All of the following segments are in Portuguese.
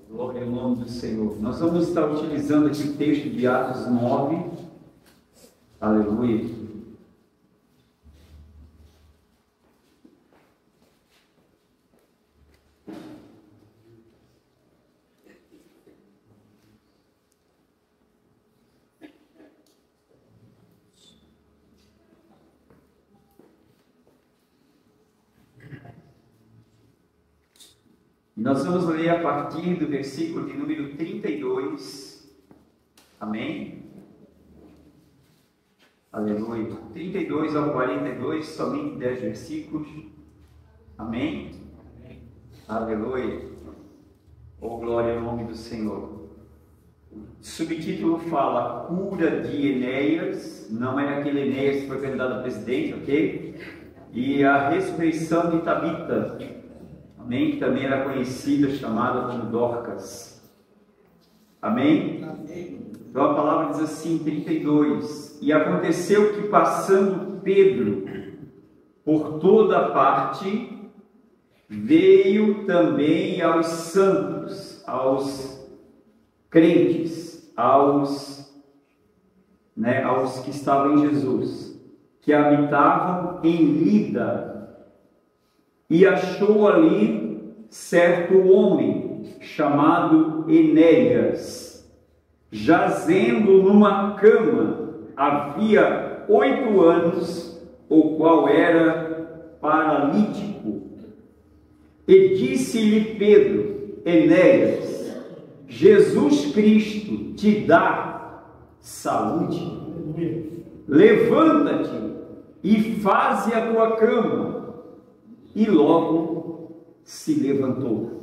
Glória ao nome do Senhor. Nós vamos estar utilizando aqui o texto de Atos 9. Aleluia. Nós vamos ler a partir do versículo de número 32. Amém? Aleluia. 32 ao 42, somente 10 versículos. Amém? Aleluia. Oh, glória ao nome do Senhor. O subtítulo fala Cura de Enéas. Não é aquele Enéas que foi candidato a presidente, ok? E a ressurreição de Tabita. Amém? Que também era conhecida, chamada como Dorcas. Amém? Amém? Então a palavra diz assim, 32. E aconteceu que, passando Pedro por toda parte, veio também aos santos, aos crentes, aos que estavam em Jesus, que habitavam em Lida. E achou ali certo homem chamado Enéas, jazendo numa cama, havia 8 anos, o qual era paralítico. E disse-lhe Pedro: Enéas, Jesus Cristo te dá saúde. Levanta-te e faze a tua cama. E logo se levantou.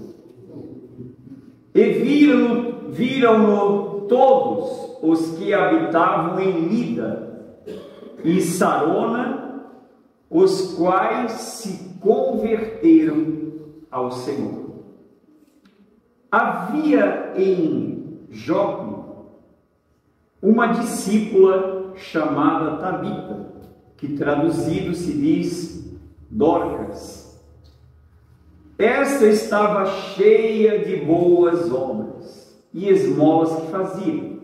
E viram-no todos os que habitavam em Lida e Sarona, os quais se converteram ao Senhor. Havia em Jope uma discípula chamada Tabita, que traduzido se diz Dorcas. Esta estava cheia de boas obras e esmolas que fazia.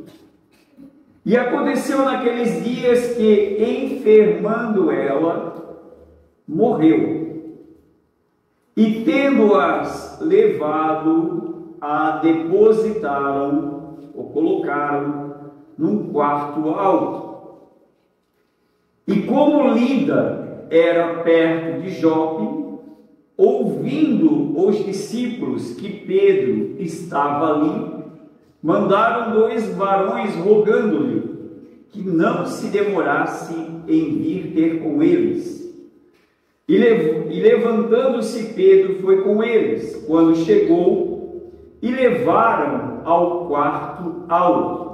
E aconteceu naqueles dias que, enfermando ela, morreu. E tendo-as levado, a depositaram, ou colocaram, num quarto alto. E como Lida era perto de Jope, ouvindo os discípulos que Pedro estava ali, mandaram 2 varões rogando-lhe que não se demorasse em vir ter com eles. E levantando-se Pedro foi com eles, quando chegou, e levaram ao quarto alto.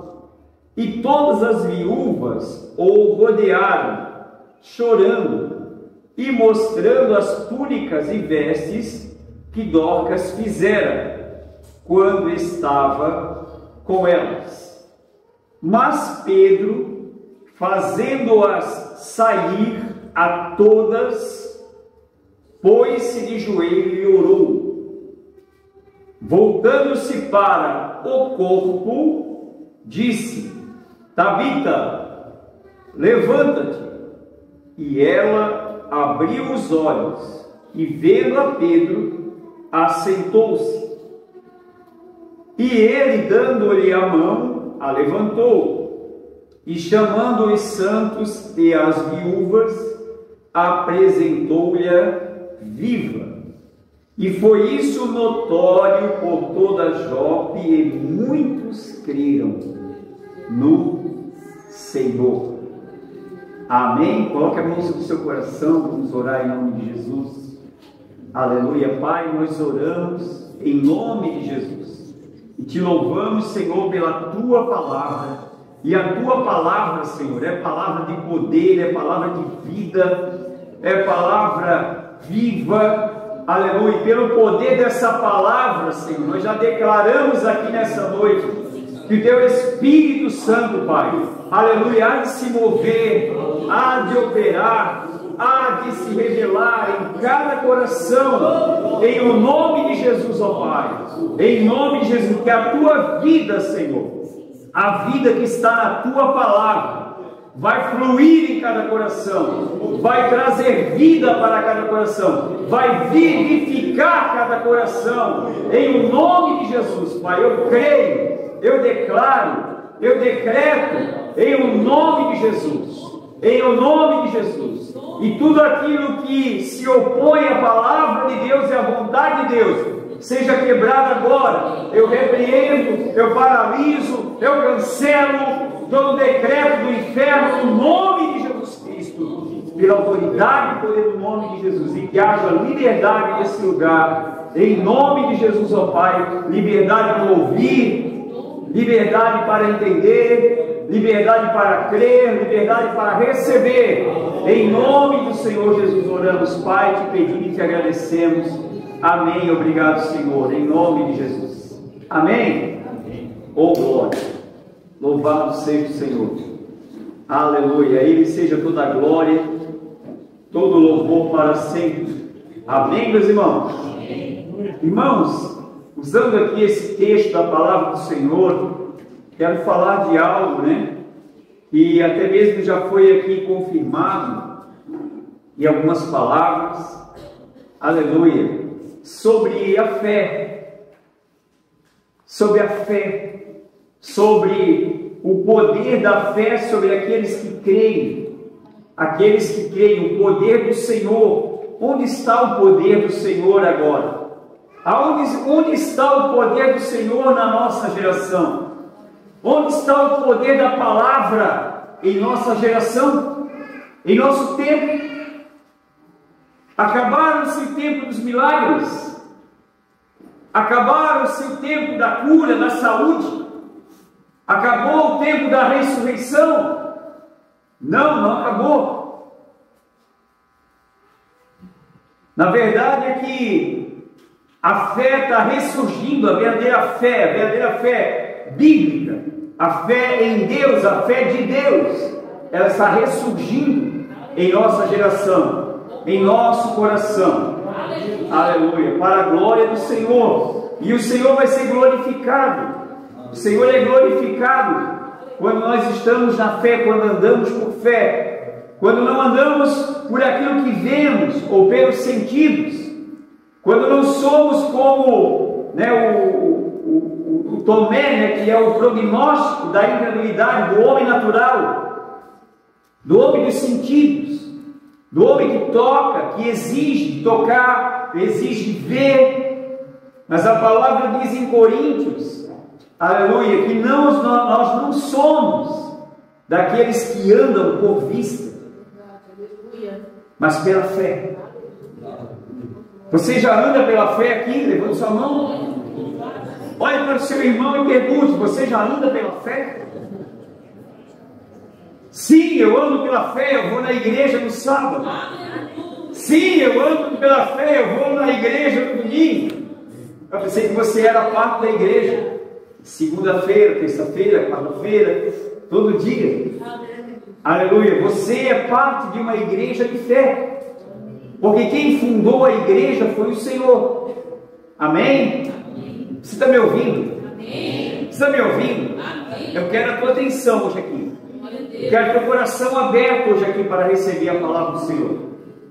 E todas as viúvas o rodearam, chorando, e mostrando as túnicas e vestes que Dorcas fizera, quando estava com elas. Mas Pedro, fazendo-as sair a todas, pôs-se de joelho e orou. Voltando-se para o corpo, disse: Tabita, levanta-te. E ela abriu os olhos e, vendo a Pedro, assentou-se. E ele, dando-lhe a mão, a levantou, e chamando os santos e as viúvas, apresentou-lhe viva. E foi isso notório por toda Jope, e muitos creram no Senhor. Amém? Coloque a mão sobre o seu coração, vamos orar em nome de Jesus. Aleluia. Pai, nós oramos em nome de Jesus e te louvamos, Senhor, pela tua palavra. E a tua palavra, Senhor, é palavra de poder, é palavra de vida, é palavra viva. Aleluia. E pelo poder dessa palavra, Senhor, nós já declaramos aqui nessa noite que o teu Espírito Santo, Pai, aleluia, há de se mover, há de operar há de se revelar em cada coração, em o nome de Jesus, ó Pai, em nome de Jesus, que a tua vida, Senhor, a vida que está na tua palavra, vai fluir em cada coração, vai trazer vida para cada coração, vai vivificar cada coração, em o nome de Jesus, Pai. Eu creio, eu declaro, eu decreto, em o nome de Jesus, em o nome de Jesus, e tudo aquilo que se opõe à palavra de Deus e à vontade de Deus, seja quebrado agora. Eu repreendo, eu paraliso, eu cancelo todo decreto do inferno no nome de Jesus Cristo, pela autoridade e poder do nome de Jesus, e que haja liberdade nesse lugar, em nome de Jesus, ó Pai, liberdade para ouvir, liberdade para entender, liberdade para crer, liberdade para receber, em nome do Senhor Jesus oramos, Pai, te pedimos e te agradecemos, amém, obrigado Senhor, em nome de Jesus, amém, oh glória. Louvado seja o Senhor, aleluia, a Ele seja toda a glória, todo louvor para sempre, amém, meus irmãos? Amém. Irmãos, usando aqui esse texto da palavra do Senhor, quero falar de algo, né, e até mesmo já foi aqui confirmado, em algumas palavras, aleluia, sobre a fé, sobre o poder da fé sobre aqueles que creem, o poder do Senhor. Onde está o poder do Senhor agora? Onde está o poder do Senhor na nossa geração? Onde está o poder da palavra em nossa geração? Em nosso tempo? Acabaram-se o tempo dos milagres? Acabaram-se o tempo da cura, da saúde? Acabou o tempo da ressurreição? Não acabou. Na verdade é que a fé está ressurgindo, a verdadeira fé bíblica, a fé em Deus, a fé de Deus, ela está ressurgindo em nossa geração, em nosso coração. Aleluia, para a glória do Senhor. E o Senhor vai ser glorificado. O Senhor é glorificado quando nós estamos na fé, quando andamos por fé, quando não andamos por aquilo que vemos ou pelos sentidos, quando não somos como, né, o Tomé, né, que é o prognóstico da incredulidade do homem natural, do homem dos sentidos, do homem que toca, que exige tocar, exige ver. Mas a palavra diz em Coríntios, aleluia, que nós não somos daqueles que andam por vista, mas pela fé. Você já anda pela fé aqui? Levante sua mão. Olhe para o seu irmão e pergunte: você já anda pela fé? Sim, eu ando pela fé, eu vou na igreja no sábado. Sim, eu ando pela fé, eu vou na igreja no domingo. Eu pensei que você era parte da igreja. Segunda-feira, terça-feira, quarta-feira, todo dia. Aleluia, você é parte de uma igreja de fé, porque quem fundou a igreja foi o Senhor. Amém? Você está me ouvindo? Amém. Você está me ouvindo? Amém. Eu quero a tua atenção hoje aqui. Eu quero o teu coração aberto hoje aqui para receber a palavra do Senhor,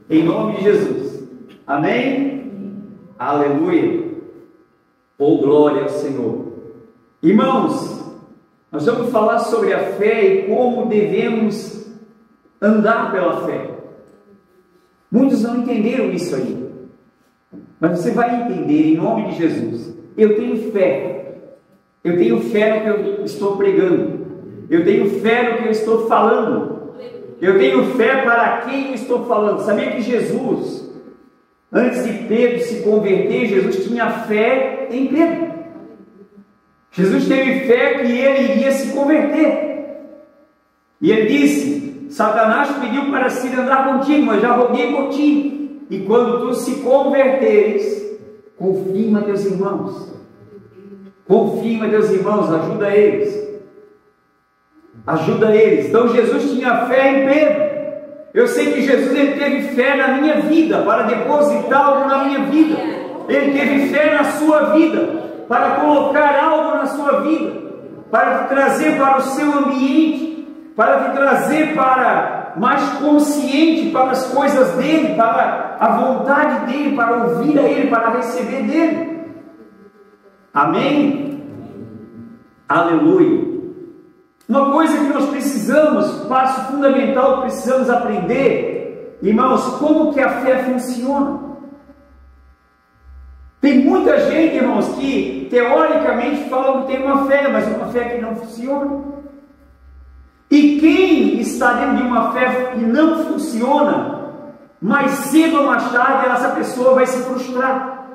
em nome de Jesus. Amém? Aleluia. Oh, glória ao Senhor. Irmãos, nós vamos falar sobre a fé e como devemos andar pela fé. Muitos não entenderam isso aí, mas você vai entender em nome de Jesus. Eu tenho fé no que eu estou pregando, eu tenho fé no que eu estou falando, eu tenho fé para quem eu estou falando. Sabia que Jesus, antes de Pedro se converter, Jesus tinha fé em Pedro. Jesus teve fé que ele iria se converter. E ele disse: Satanás pediu para se andar contigo, mas já roguei por ti. E quando tu se converteres, confirma teus irmãos. Confirma teus irmãos, ajuda eles. Ajuda eles. Então Jesus tinha fé em Pedro. Eu sei que Jesus ele teve fé na minha vida, para depositar algo na minha vida. Ele teve fé na sua vida, para colocar algo na sua vida, para te trazer para o seu ambiente, para te trazer para mais consciente para as coisas dele, para a vontade dele, para ouvir a ele, para receber dele. Amém? Aleluia. Uma coisa que nós precisamos, passo fundamental que precisamos aprender, irmãos, como que a fé funciona. Tem muita gente, irmãos, que teoricamente fala que tem uma fé, mas uma fé que não funciona. E quem está dentro de uma fé que não funciona, mais cedo ou mais tarde essa pessoa vai se frustrar.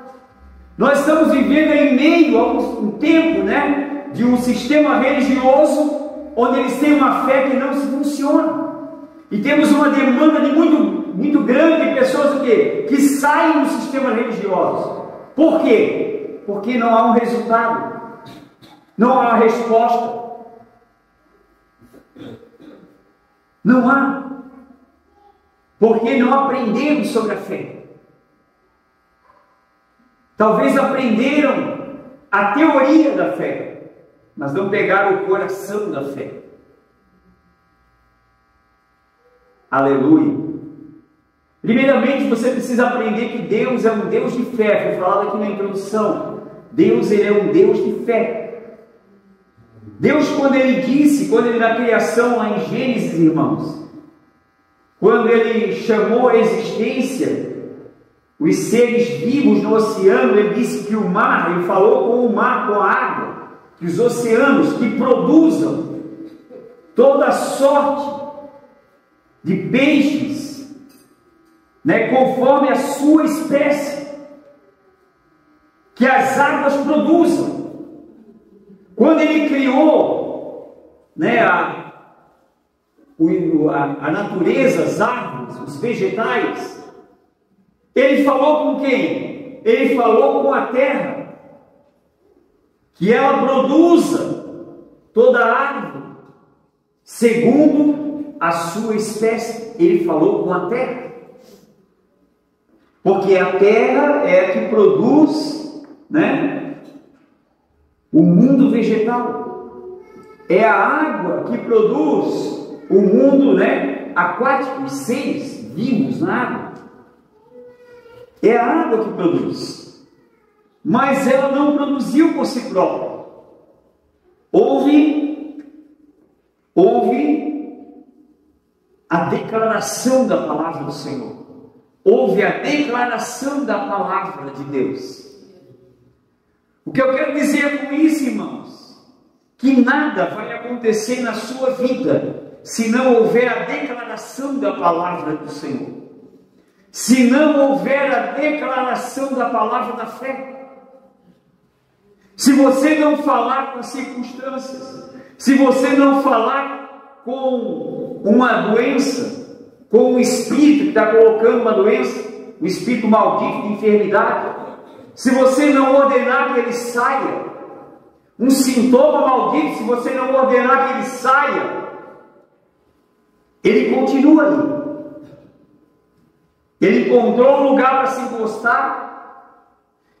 Nós estamos vivendo em meio a um tempo, né, de um sistema religioso onde eles têm uma fé que não se funciona. E temos uma demanda de muito grande de pessoas o quê? Que saem do sistema religioso. Por quê? Porque não há um resultado, não há uma resposta. Não há. Porque não aprendemos sobre a fé. Talvez aprenderam a teoria da fé, mas não pegaram o coração da fé. Aleluia. Primeiramente, você precisa aprender que Deus é um Deus de fé. Foi falado aqui na introdução. Deus, ele é um Deus de fé. Deus, quando ele na criação, lá em Gênesis, irmãos, quando ele chamou a existência os seres vivos no oceano, ele disse que o mar, ele falou com o mar, com a água, que os oceanos que produzam toda sorte de peixes, né, conforme a sua espécie, que as águas produzam. Quando ele criou, né, a natureza, as árvores, os vegetais, ele falou com quem? Ele falou com a terra, que ela produza toda a árvore segundo a sua espécie. Ele falou com a terra, porque a terra é a que produz, né, o mundo vegetal. É a água que produz o mundo, né, aquático, os seres vivos na água. É a água que produz, mas ela não produziu por si própria. Houve a declaração da palavra do Senhor. Houve a declaração da palavra de Deus. O que eu quero dizer com isso, irmãos? Que nada vai acontecer na sua vida se não houver a declaração da palavra do Senhor. Se não houver a declaração da palavra da fé. Se você não falar com as circunstâncias, se você não falar com uma doença, com um espírito que está colocando uma doença, um espírito maldito de enfermidade, se você não ordenar que ele saia, um sintoma maldito, se você não ordenar que ele saia, ele continua ali. Ele encontrou um lugar para se encostar,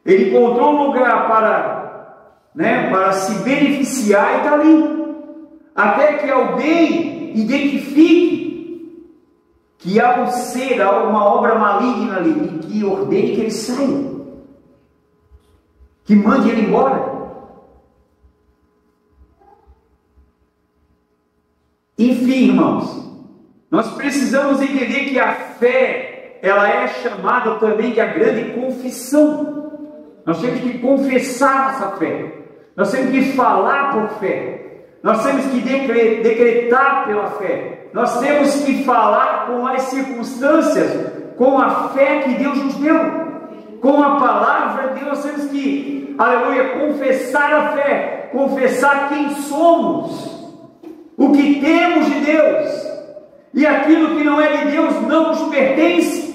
ele encontrou um lugar para se beneficiar e está ali. Até que alguém identifique que há um ser, há uma obra maligna ali, e que ordene que ele saia, que mande ele embora. Enfim, irmãos, nós precisamos entender que a fé, ela é chamada também de a grande confissão. Nós temos que confessar nossa fé, nós temos que falar por fé, nós temos que decretar pela fé, nós temos que falar com as circunstâncias, com a fé que Deus nos deu, com a palavra de Deus. Nós temos que, aleluia, confessar a fé, confessar quem somos, o que temos de Deus, e aquilo que não é de Deus não nos pertence.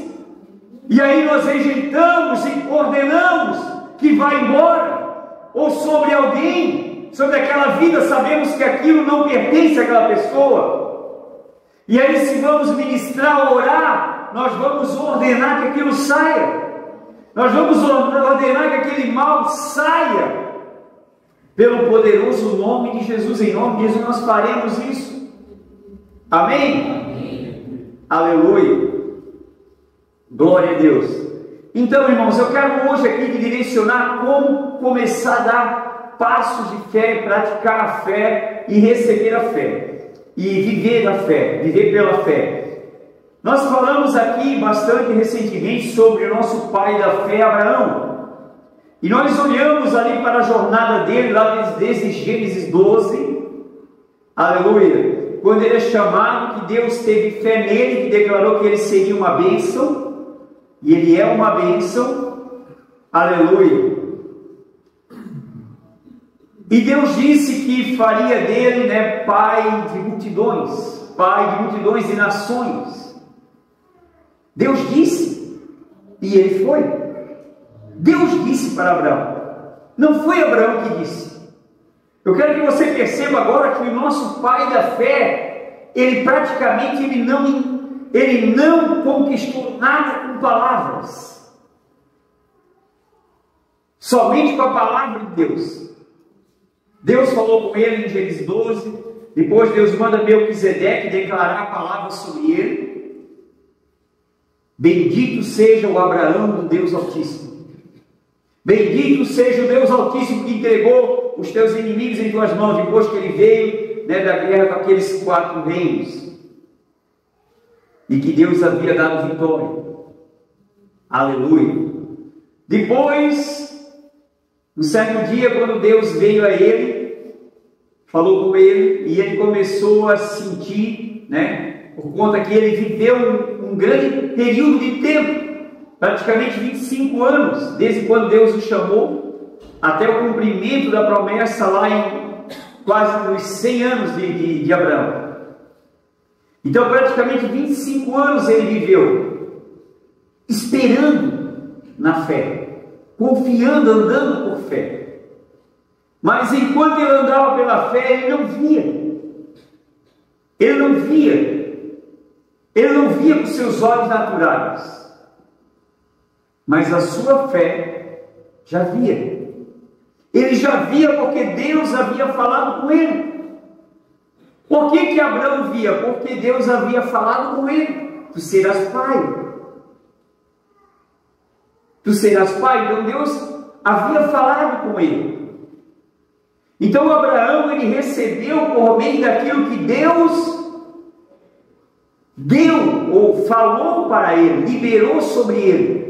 E aí nós rejeitamos e ordenamos que vá embora, ou sobre alguém, sobre aquela vida, sabemos que aquilo não pertence àquela pessoa. E aí, se vamos ministrar, orar, nós vamos ordenar que aquilo saia. Nós vamos ordenar que aquele mal saia. Pelo poderoso nome de Jesus. Em nome de Jesus nós faremos isso. Amém? Amém. Aleluia. Glória a Deus. Então, irmãos, eu quero hoje aqui te direcionar como começar a dar passos de fé, praticar a fé e receber a fé. E viver a fé, viver pela fé. Nós falamos aqui bastante recentemente sobre o nosso pai da fé, Abraão. E nós olhamos ali para a jornada dele, lá desde Gênesis 12. Aleluia. Quando ele é chamado, que Deus teve fé nele, que declarou que ele seria uma bênção. E ele é uma bênção. Aleluia. E Deus disse que faria dele, pai de multidões de nações. Deus disse, e ele foi. Deus disse para Abraão, não foi Abraão que disse. Eu quero que você perceba agora que o nosso pai da fé, ele praticamente ele não conquistou nada com palavras, somente com a palavra de Deus. Deus falou com ele em Gênesis 12, depois Deus manda Melquisedeque declarar a palavra sobre ele. Bendito seja o Abraão do Deus Altíssimo. Bendito seja o Deus Altíssimo que entregou os teus inimigos em tuas mãos, depois que ele veio da guerra com aqueles 4 reinos. E que Deus havia dado vitória. Aleluia. Depois, no certo dia, quando Deus veio a ele, falou com ele, e ele começou a sentir, por conta que ele viveu um grande período de tempo, praticamente 25 anos, desde quando Deus o chamou, até o cumprimento da promessa lá em quase nos 100 anos de Abraão. Então, praticamente 25 anos ele viveu, esperando na fé, confiando, andando por fé. Mas enquanto ele andava pela fé, ele não via. Ele não via. Ele não via com seus olhos naturais. Mas a sua fé já via. Ele já via porque Deus havia falado com ele. Por que Abraão via? Porque Deus havia falado com ele. Tu serás pai. Tu serás pai. Então Deus havia falado com ele. Então Abraão, ele recebeu por meio daquilo que Deus deu ou falou para ele, liberou sobre ele.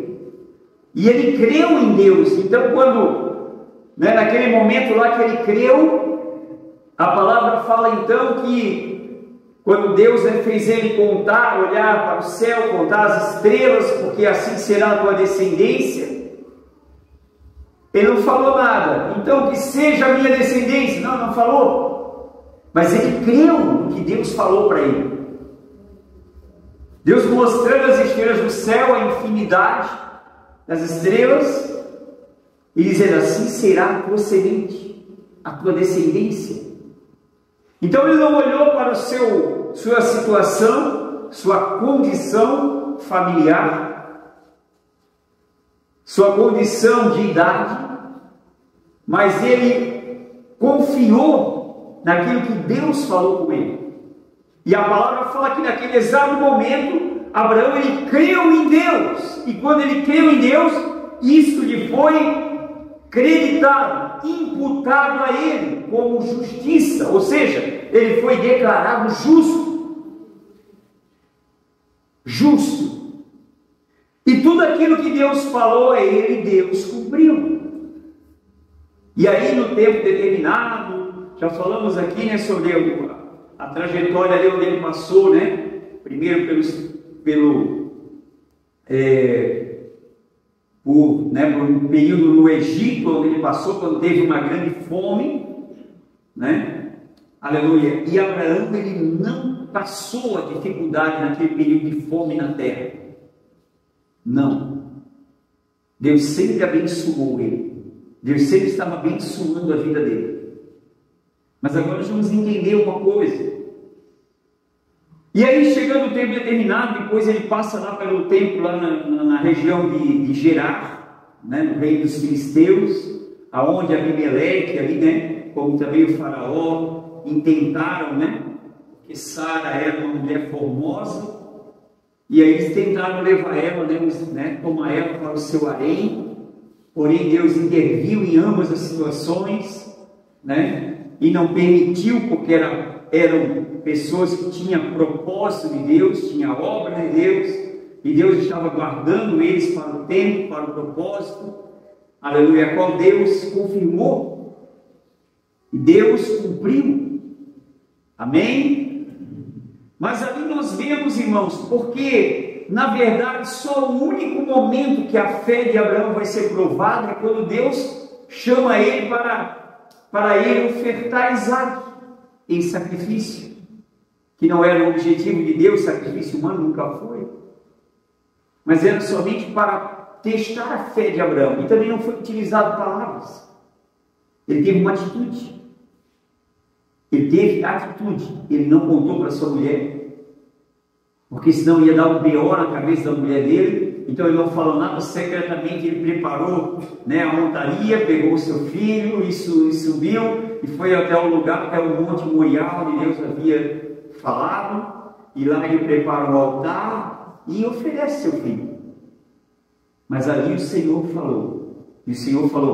E ele creu em Deus. Então quando, naquele momento lá que ele creu, a palavra fala então que quando Deus fez ele contar, olhar para o céu, contar as estrelas, porque assim será a tua descendência, ele não falou nada. Então que seja a minha descendência. Não falou. Mas ele creu no que Deus falou para ele. Deus mostrando as estrelas do céu, a infinidade das estrelas, e dizendo assim será a tua semente, a tua descendência. Então ele não olhou para sua situação, sua condição familiar, sua condição de idade, mas ele confiou naquilo que Deus falou com ele. E a palavra fala que naquele exato momento, Abraão ele creu em Deus. E quando ele creu em Deus, isso lhe foi creditado, imputado a ele como justiça, ou seja, ele foi declarado justo. E tudo aquilo que Deus falou a ele, Deus cumpriu. E aí no tempo determinado, já falamos aqui sobre a trajetória ali onde ele passou, primeiro por um período no Egito, onde ele passou, quando teve uma grande fome, aleluia. E Abraão, ele não passou a dificuldade naquele período de fome na terra, não. Deus sempre abençoou ele, Deus sempre estava abençoando a vida dele. Mas agora nós vamos entender uma coisa. E aí, chegando o tempo determinado, depois ele passa lá pelo templo, lá na região de Gerar, né, no reino dos filisteus, aonde Abimeleque ali, né, como também o faraó, intentaram, né, porque Sara era uma mulher formosa, e aí eles tentaram levar ela, né, tomar ela para o seu harém, porém Deus interviu em ambas as situações, né, e não permitiu, porque eram pessoas que tinham propósito de Deus, tinha obra de Deus, e Deus estava guardando eles para o tempo, para o propósito, aleluia, a qual Deus confirmou, e Deus cumpriu, amém? Mas ali nós vemos, irmãos, porque na verdade só o único momento que a fé de Abraão vai ser provada é quando Deus chama ele para ele ofertar Isaac em sacrifício, que não era o objetivo de Deus, sacrifício humano nunca foi, mas era somente para testar a fé de Abraão, e também não foi utilizado palavras, ele teve uma atitude, ele não contou para sua mulher, porque senão ia dar um B.O. na cabeça da mulher dele, então ele não falou nada, secretamente ele preparou, né, a montaria, pegou o seu filho e subiu, e foi até o lugar, até o Monte Moriá, onde Deus havia falado, e lá ele prepara o altar e oferece seu filho. Mas ali o Senhor falou,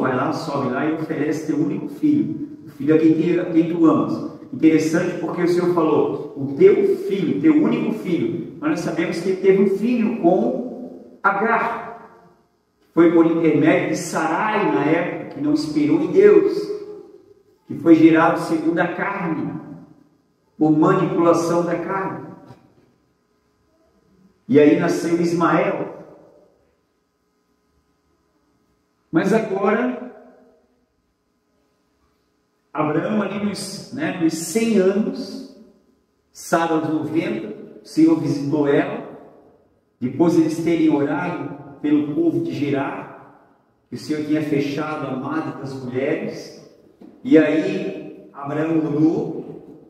vai lá, sobe lá e oferece teu único filho, o filho a quem tu amas. Interessante, porque o Senhor falou, o teu filho, teu único filho, mas nós sabemos que ele teve um filho com Agar, foi por intermédio de Sarai na época, que não esperou em Deus, que foi gerado segundo a carne, por manipulação da carne. E aí nasceu Ismael. Mas agora, Abraão ali nos 100 anos, Sara aos 90, o Senhor visitou ela, depois eles terem orado pelo povo de Gerar, que o Senhor tinha fechado a madre das mulheres, e aí Abraão mudou,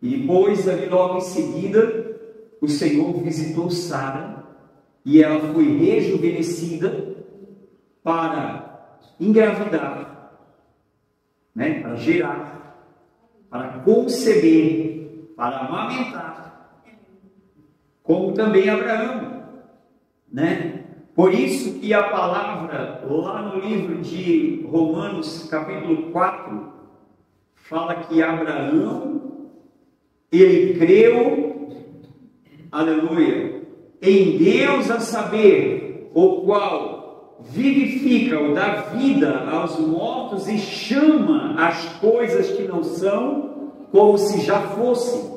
e depois, ali logo em seguida, o Senhor visitou Sara, e ela foi rejuvenescida para engravidar, né, para gerar, para conceber, para amamentar, como também Abraão, né? Por isso que a palavra lá no livro de Romanos, capítulo 4, fala que Abraão, ele creu, aleluia, em Deus, a saber, o qual vivifica ou dá vida aos mortos e chama as coisas que não são como se já fossem.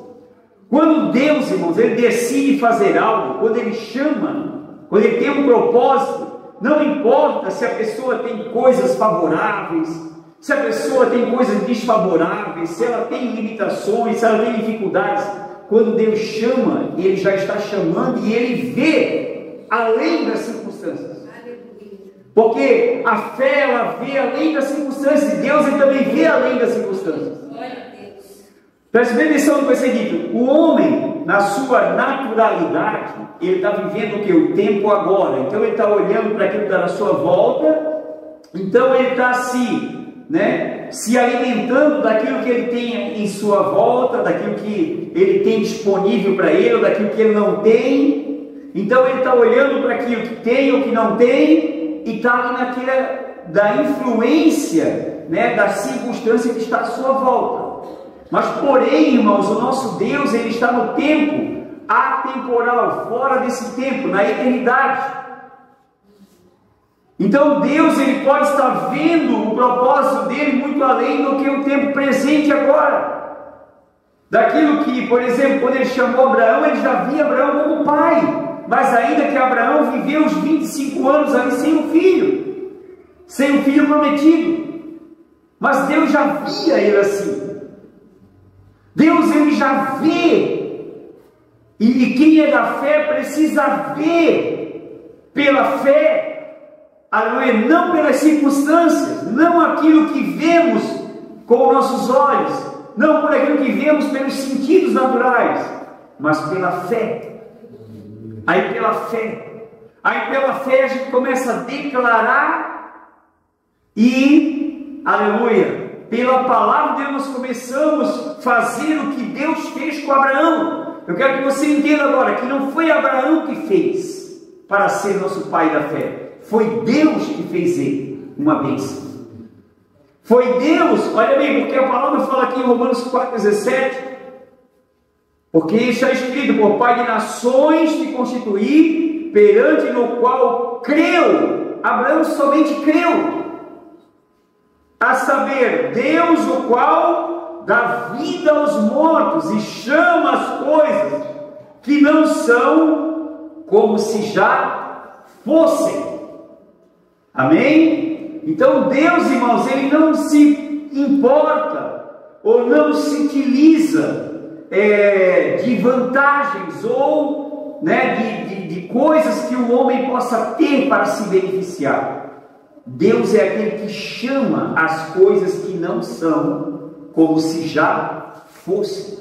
Quando Deus, irmãos, ele decide fazer algo, quando ele chama, quando ele tem um propósito, não importa se a pessoa tem coisas favoráveis, se a pessoa tem coisas desfavoráveis, se ela tem limitações, se ela tem dificuldades, quando Deus chama, ele já está chamando e ele vê além das circunstâncias. Porque a fé, ela vê além das circunstâncias, e Deus ele também vê além das circunstâncias. Preste bem atenção no que vai ser dito. O homem, na sua naturalidade, ele está vivendo o que? O tempo agora. Então ele está olhando para aquilo que está na sua volta, então ele está se alimentando daquilo que ele tem em sua volta, daquilo que ele tem disponível para ele, ou daquilo que ele não tem. Então ele está olhando para aquilo que tem ou que não tem, e está ali naquela da influência, né, da circunstância que está à sua volta. Mas porém, irmãos, o nosso Deus, ele está no tempo atemporal, fora desse tempo, na eternidade. Então Deus, ele pode estar vendo o propósito dele muito além do que o tempo presente agora. Daquilo que, por exemplo, quando ele chamou Abraão, ele já via Abraão como pai, mas ainda que Abraão viveu os 25 anos ali sem um filho prometido, mas Deus já via ele assim. Deus, ele já vê, e quem é da fé precisa ver pela fé, aleluia, não pelas circunstâncias, não aquilo que vemos com nossos olhos, não por aquilo que vemos pelos sentidos naturais, mas pela fé. Aí pela fé a gente começa a declarar e, aleluia, pela palavra de Deus nós começamos a fazer o que Deus fez com Abraão. Eu quero que você entenda agora que não foi Abraão que fez para ser nosso pai da fé. Foi Deus que fez ele uma bênção. Foi Deus, olha bem, porque a palavra fala aqui em Romanos 4,17, porque está escrito, por Pai de nações te constituí, perante no qual creu. Abraão somente creu. A saber, Deus o qual dá vida aos mortos e chama as coisas que não são como se já fossem. Amém? Então Deus, irmãos, Ele não se importa ou não se utiliza de vantagens ou de coisas que o homem possa ter para se beneficiar. Deus é aquele que chama as coisas que não são como se já fossem.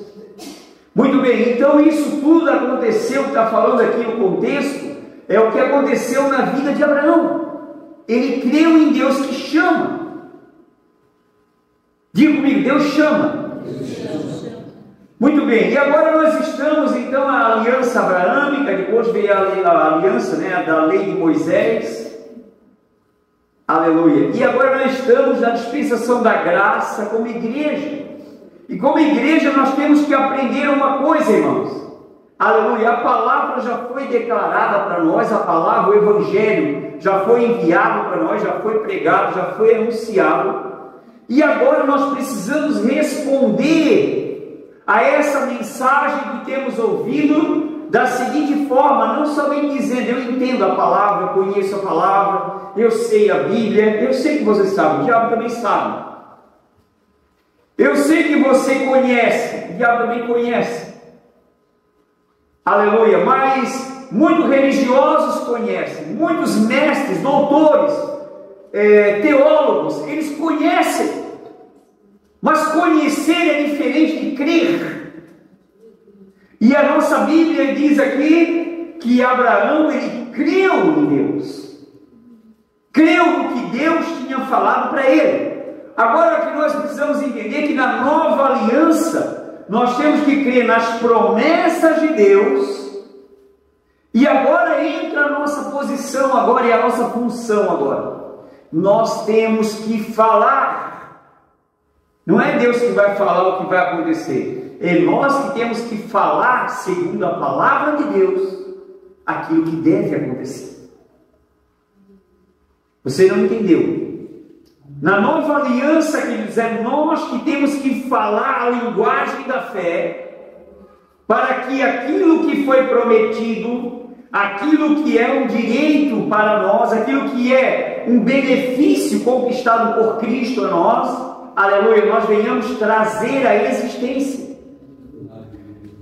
Muito bem, então isso tudo aconteceu, está falando aqui no contexto, é o que aconteceu na vida de Abraão. Ele creu em Deus que chama. Diga comigo, Deus chama. Muito bem, e agora nós estamos então na aliança abraâmica, depois veio a aliança da lei de Moisés. Aleluia. E agora nós estamos na dispensação da graça como igreja. E como igreja nós temos que aprender uma coisa, irmãos. Aleluia. A palavra já foi declarada para nós, a palavra, o evangelho já foi enviado para nós, já foi pregado, já foi anunciado. E agora nós precisamos responder a essa mensagem que temos ouvido da seguinte forma, não somente dizendo, eu entendo a palavra, eu conheço a palavra, eu sei a Bíblia, eu sei que você sabe, o diabo também sabe. Eu sei que você conhece, o diabo também conhece. Aleluia, mas muitos religiosos conhecem, muitos mestres, doutores, teólogos, eles conhecem. Mas conhecer é diferente de crer. E a nossa Bíblia diz aqui que Abraão, ele creu em Deus. Creu no que Deus tinha falado para ele. Agora que nós precisamos entender que na nova aliança, nós temos que crer nas promessas de Deus. E agora entra a nossa posição agora e a nossa função agora. Nós temos que falar. Não é Deus que vai falar o que vai acontecer. É nós que temos que falar, segundo a palavra de Deus, aquilo que deve acontecer. Você não entendeu? Na nova aliança, queridos, é nós que temos que falar a linguagem da fé, para que aquilo que foi prometido, aquilo que é um direito para nós, aquilo que é um benefício conquistado por Cristo a nós, aleluia, nós venhamos trazer à existência.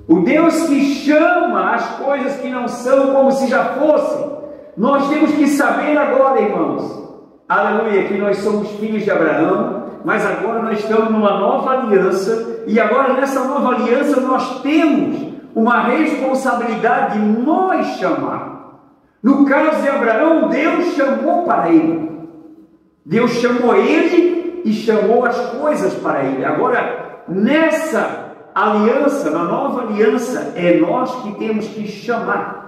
O Deus que chama as coisas que não são como se já fossem. Nós temos que saber agora, irmãos, aleluia, que nós somos filhos de Abraão, mas agora nós estamos numa nova aliança, e agora nessa nova aliança nós temos uma responsabilidade de nós chamar. No caso de Abraão, Deus chamou para ele. Deus chamou ele e chamou as coisas para ele. Agora, nessa aliança, na nova aliança, é nós que temos que chamar.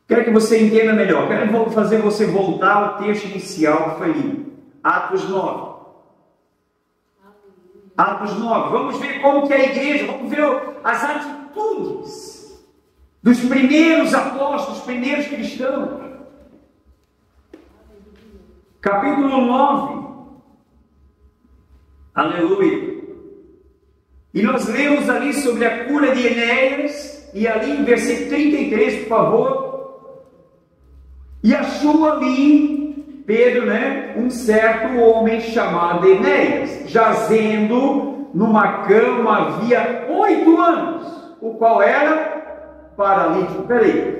Quero que você entenda melhor. Quero fazer você voltar ao texto inicial que foi lido. Atos 9. Atos 9. Vamos ver como que é a igreja, vamos ver as atitudes dos primeiros apóstolos, dos primeiros cristãos. Capítulo 9. Aleluia. E nós lemos ali sobre a cura de Enéas, e ali em versículo 33, por favor. E achou ali Pedro, um certo homem chamado Enéas, jazendo numa cama havia 8 anos, o qual era paralítico. Peraí.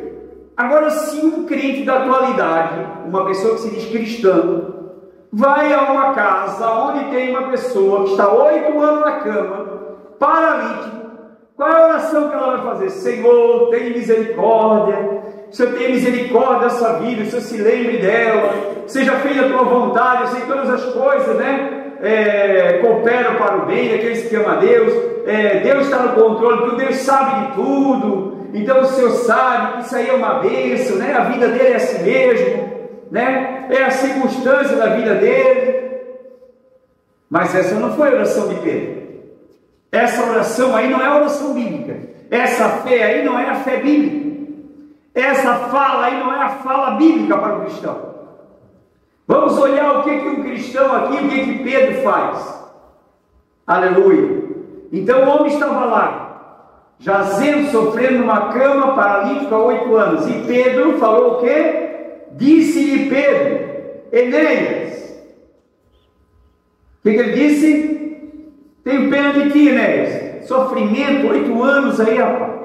Agora, se um crente da atualidade, uma pessoa que se diz cristão, vai a uma casa onde tem uma pessoa que está 8 anos na cama, paralítico. Qual é a oração que ela vai fazer? Senhor, tenha misericórdia. Senhor, tenha misericórdia dessa vida. Senhor, se lembre dela. Seja feita a tua vontade. Eu sei que todas as coisas, cooperam para o bem daqueles que amam a Deus. Deus está no controle, porque Deus sabe de tudo. Então o Senhor sabe que isso aí é uma bênção, a vida dele é assim mesmo, é a circunstância da vida dele. Mas essa não foi a oração de Pedro. Essa oração aí não é a oração bíblica. Essa fé aí não é a fé bíblica. Essa fala aí não é a fala bíblica para o cristão. Vamos olhar o que um cristão aqui, o que Pedro faz. Aleluia. Então o homem estava lá, jazendo, sofrendo numa cama, paralítico há 8 anos. E Pedro falou o quê? Disse-lhe Pedro: Enéas. O que ele disse? Tenho pena de ti, Enéas. Sofrimento, 8 anos aí, rapaz.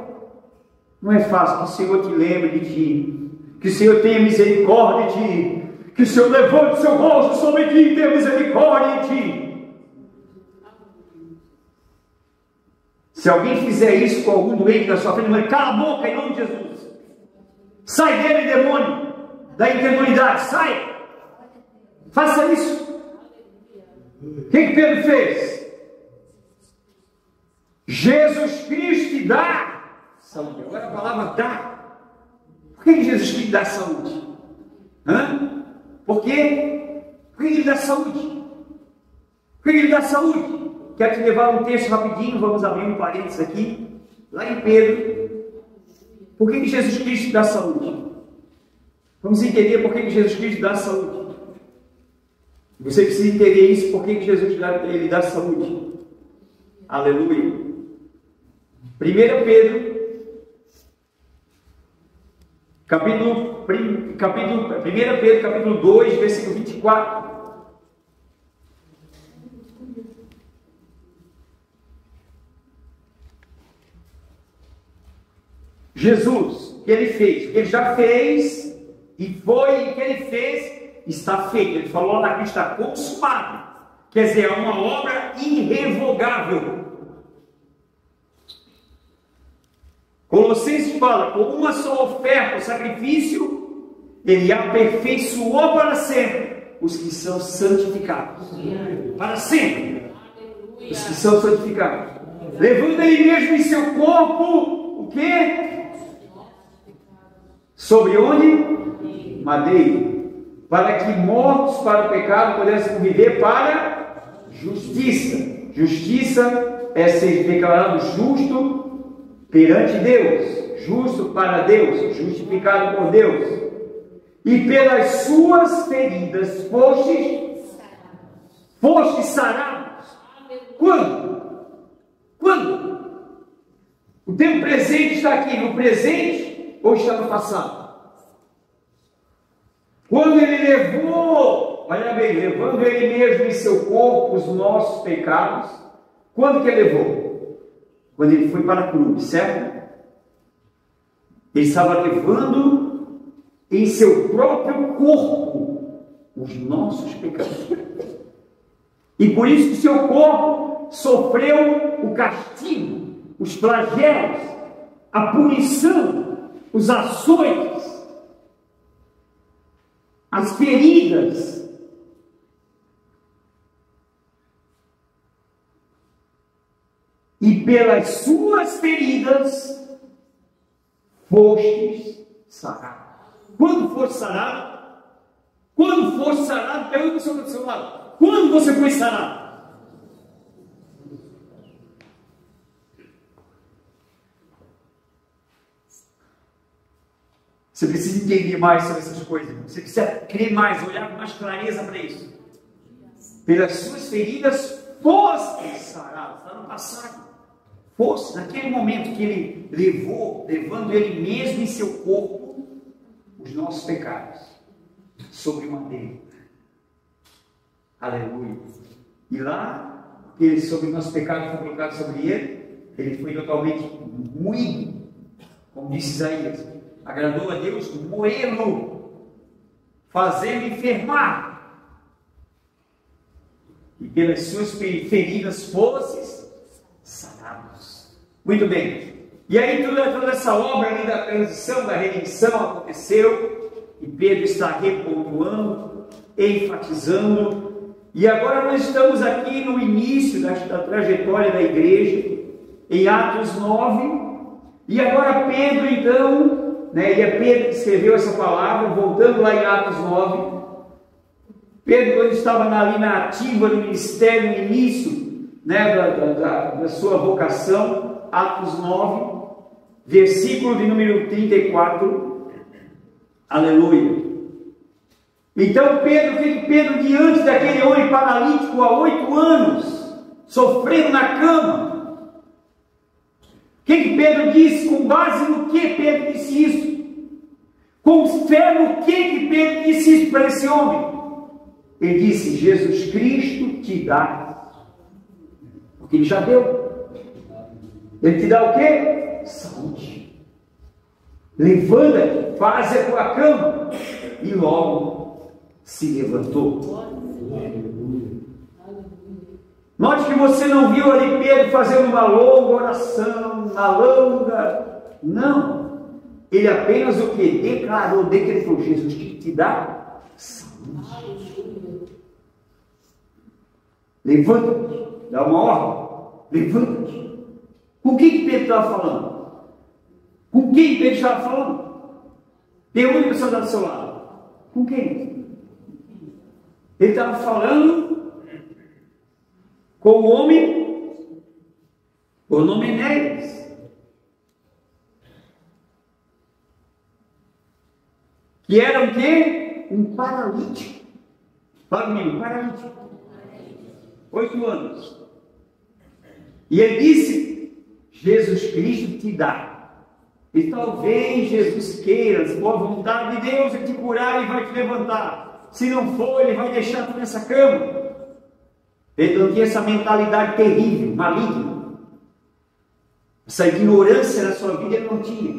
Não é fácil. Que o Senhor te lembre de ti. Que o Senhor tenha misericórdia de ti. Que o Senhor levante o seu rosto sobre ti e tenha misericórdia de ti. Se alguém fizer isso com algum doente da sua frente, cala a boca em nome de Jesus. Sai dele, demônio da incredulidade. Sai. Faça isso. O que Pedro fez? Jesus Cristo te dá saúde. Agora a palavra dá. Por que Jesus Cristo dá saúde? Por quê? Por que ele dá saúde? Por que ele dá saúde? Quero te levar um texto rapidinho, vamos abrir um parênteses aqui, lá em Pedro. Por que Jesus Cristo dá saúde? Vamos entender por que Jesus Cristo dá saúde. Você precisa entender isso, por que Jesus ele dá saúde. Aleluia. 1 Pedro, capítulo 2, versículo 24. Jesus, o que ele fez? O que ele já fez, e foi o que ele fez, está feito. Ele falou lá que está consumado. Quer dizer, é uma obra irrevogável. Colossenses fala, por uma só oferta, o sacrifício, ele aperfeiçoou para sempre os que são santificados. Para sempre. Os que são santificados. Levando ele mesmo em seu corpo, o quê? Sobre onde? Madeira. Para que mortos para o pecado pudessem viver para justiça. Justiça é ser declarado justo perante Deus, justo para Deus, justificado por Deus. E pelas suas feridas fostes sarados. Quando? Quando? O tempo presente está aqui, no presente ou está no passado? Quando ele levou, olha bem, levando ele mesmo em seu corpo os nossos pecados, quando que ele levou? Quando ele foi para a cruz, certo? Ele estava levando em seu próprio corpo os nossos pecados. E por isso que seu corpo sofreu o castigo, os flagelos, a punição, os açoites, as feridas. E pelas suas feridas fostes sarados. Quando foste sarado? Quando foste sarado? Pergunta sobre o seu lado. Quando você foi sarado? Você precisa entender mais sobre essas coisas. Você precisa crer mais, olhar com mais clareza para isso. Pelas suas feridas foste sarado. Está no passado. Fosse naquele momento que ele levando ele mesmo em seu corpo os nossos pecados sobre o madeiro. Aleluia. E lá, ele sobre os nossos pecados foi colocado sobre ele foi totalmente moído, como disse Isaías. Agradou a Deus moê-lo, fazê-lo enfermar. e pelas suas feridas fosses sarados. Muito bem. E aí toda essa obra ali da transição, da redenção aconteceu, e Pedro está repontuando, enfatizando, e agora nós estamos aqui no início da trajetória da igreja, em Atos 9, e agora Pedro então, e é Pedro que escreveu essa palavra, voltando lá em Atos 9, Pedro, quando estava ali na ativa do ministério, no início da sua vocação, Atos 9, versículo de número 34, aleluia. Então Pedro diante daquele homem paralítico há 8 anos, sofrendo na cama, o que Pedro disse? Com base no que Pedro disse isso? Com fé no que Pedro disse isso para esse homem? Ele disse: Jesus Cristo te dá, porque ele já deu. Ele te dá o quê? Saúde. Levanta-te, faz a tua cama. E logo se levantou. Note que você não viu ali Pedro fazendo uma longa oração, uma longa... Não. Ele apenas o que? Decretou: Jesus te dá saúde. Levanta-te. Dá uma ordem. Levanta-te. Com quem Pedro estava falando? Com quem Pedro estava falando? Pergunta a pessoa do seu lado. Com quem? Ele estava falando com o homem, o nome Enéas, que era o quê? Um paralítico. Fala comigo, um paralítico. 8 anos. E ele disse: Jesus Cristo te dá. E talvez Jesus queira, se for a vontade de Deus, ele te curar e vai te levantar. Se não for, ele vai deixar tu nessa cama. Ele não tinha essa mentalidade terrível, maligna. Essa ignorância na sua vida ele não tinha.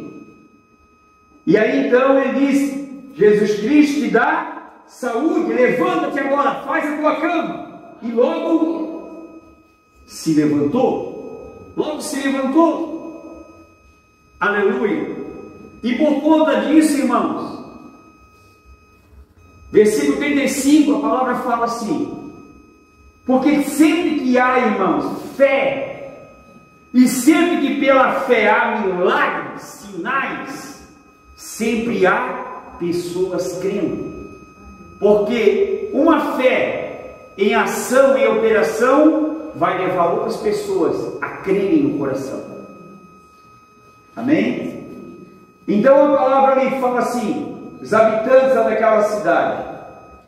E aí então ele disse: Jesus Cristo te dá saúde, levanta-te agora, faz a tua cama. E logo se levantou. Logo se levantou. Aleluia. E por conta disso, irmãos, versículo 35, a palavra fala assim: porque sempre que há, irmãos, fé, e sempre que pela fé há milagres, sinais, sempre há pessoas crendo. Porque uma fé em ação e operação vai levar outras pessoas a crerem no coração. Amém? Então a palavra ali fala assim: os habitantes daquela cidade,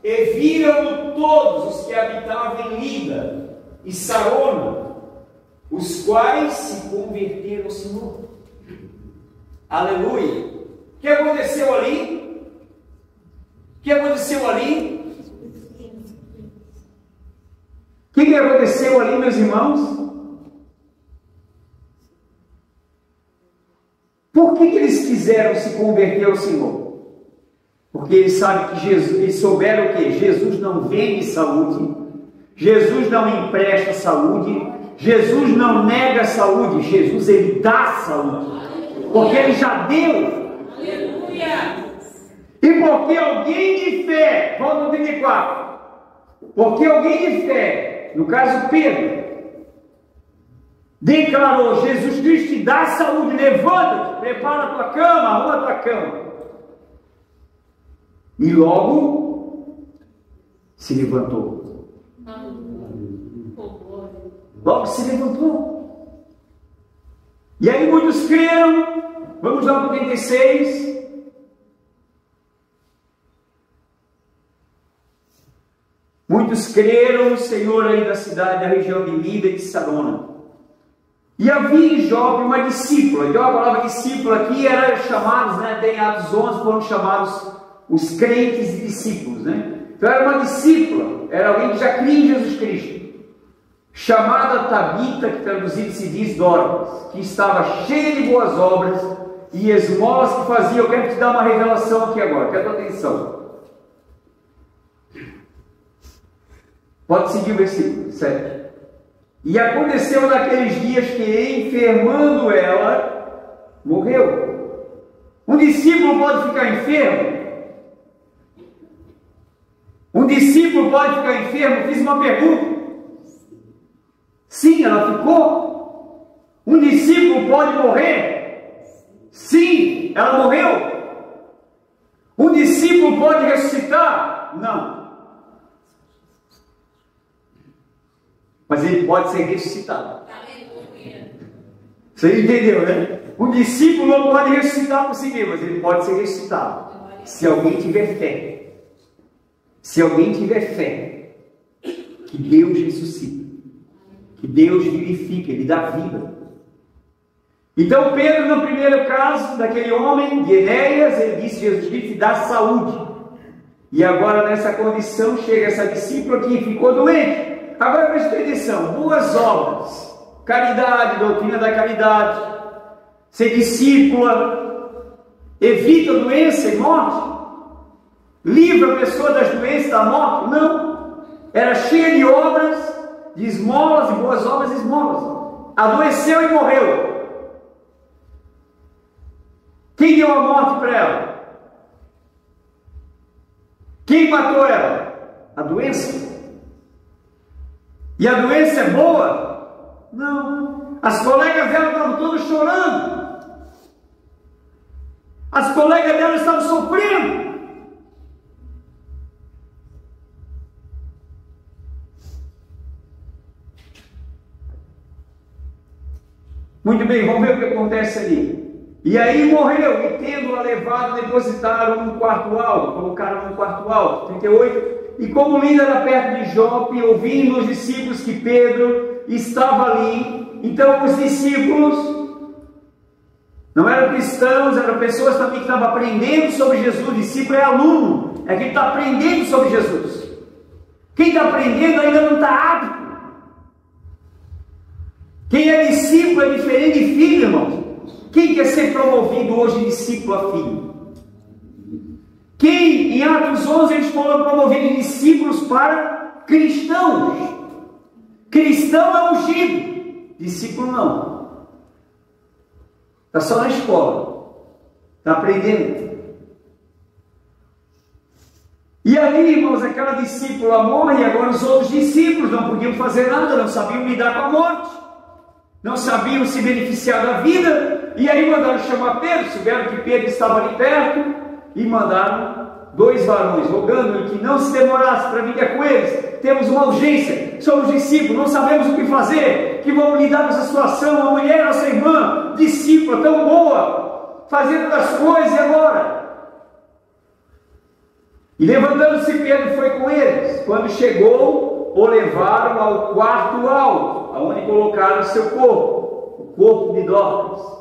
e viram todos os que habitavam em Lida e Sarona, os quais se converteram ao Senhor. Aleluia! O que aconteceu ali? O que aconteceu ali? O que aconteceu ali, meus irmãos? Por que eles quiseram se converter ao Senhor? Porque eles sabem que eles souberam o que? Jesus não vende saúde, Jesus não empresta saúde, Jesus não nega saúde, Jesus ele dá saúde, porque ele já deu. Aleluia! E porque alguém de fé, volta no 34, porque alguém de fé, no caso Pedro, declarou: Jesus Cristo te dá saúde, levanta-te, prepara a tua cama, arruma a tua cama. E logo se levantou. Logo se levantou. E aí muitos creram. Vamos lá para o 36. Muitos creram no Senhor aí da cidade, da região de Lida e de Sarona. E havia em Jope uma discípula. Então a palavra discípula aqui era chamados, em Atos 11 foram chamados os crentes e discípulos, Então era uma discípula, era alguém que já cria em Jesus Cristo, chamada Tabita, que traduzido se diz Dorcas, que estava cheia de boas obras e esmolas que fazia. Eu quero te dar uma revelação aqui agora, presta atenção. Pode seguir o versículo 7. E aconteceu naqueles dias que, enfermando ela, morreu. Um discípulo pode ficar enfermo? Um discípulo pode ficar enfermo? Fiz uma pergunta. Sim, ela ficou. Um discípulo pode morrer? Sim, ela morreu. Um discípulo pode ressuscitar? Não. Mas ele pode ser ressuscitado. Você entendeu, né? Um discípulo não pode ressuscitar por si mesmo, mas ele pode ser ressuscitado. Se alguém tiver fé. Se alguém tiver fé, que Deus ressuscita, que Deus vivifica, Ele dá vida. Então Pedro, no primeiro caso, daquele homem, de Enéas, ele disse, Jesus Cristo dá saúde. E agora nessa condição chega essa discípula que ficou doente. Agora preste atenção, boas obras, caridade, doutrina da caridade, ser discípula, evita doença e morte, livra a pessoa das doenças da morte? Não, era cheia de obras, de esmolas, de boas obras e esmolas, adoeceu e morreu. Quem deu a morte para ela? Quem matou ela? A doença. E a doença é boa? Não. As colegas dela estavam todas chorando. As colegas dela estavam sofrendo. Muito bem, vamos ver o que acontece ali. E aí morreu, e tendo-a levado, depositaram no quarto alto, colocaram no quarto alto, 38. E como Lida era perto de Jope, ouvindo os discípulos que Pedro estava ali, então os discípulos não eram cristãos, eram pessoas também que estavam aprendendo sobre Jesus. Discípulo é aluno, é quem está aprendendo sobre Jesus. Quem está aprendendo ainda não está apto. Quem é discípulo é diferente de filho, irmão. Quem quer ser promovido hoje discípulo a filho? Quem, em Atos 11, eles foram promovidos discípulos para cristãos. Cristão é ungido, discípulo não. Está só na escola, está aprendendo. E aí, irmãos, aquela discípula morre, e agora os outros discípulos não podiam fazer nada, não sabiam lidar com a morte, não sabiam se beneficiar da vida, e aí mandaram chamar Pedro, souberam que Pedro estava ali perto, e mandaram 2 varões, rogando-lhe que não se demorasse para vir com eles. Temos uma urgência, somos discípulos, não sabemos o que fazer, que vamos lidar com essa situação. A mulher, nossa irmã, discípula, tão boa, fazendo das coisas, e agora? E levantando-se Pedro foi com eles. Quando chegou, o levaram ao quarto alto, aonde colocaram o seu corpo, o corpo de Dorcas.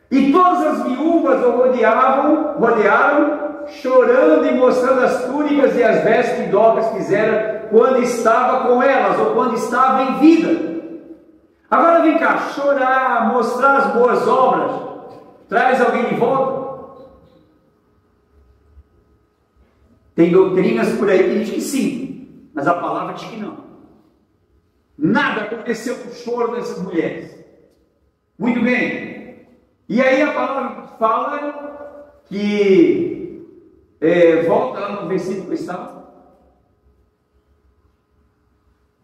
E todas as viúvas o rodearam, chorando e mostrando as túnicas e as vestes que Dorcas fizera quando estava com elas, ou quando estava em vida. Agora vem cá, chorar, mostrar as boas obras, traz alguém de volta? Tem doutrinas por aí que diz que sim, mas a palavra diz que não. Nada aconteceu com o choro dessas mulheres. Muito bem. E aí a palavra fala que, volta lá no versículo que estava,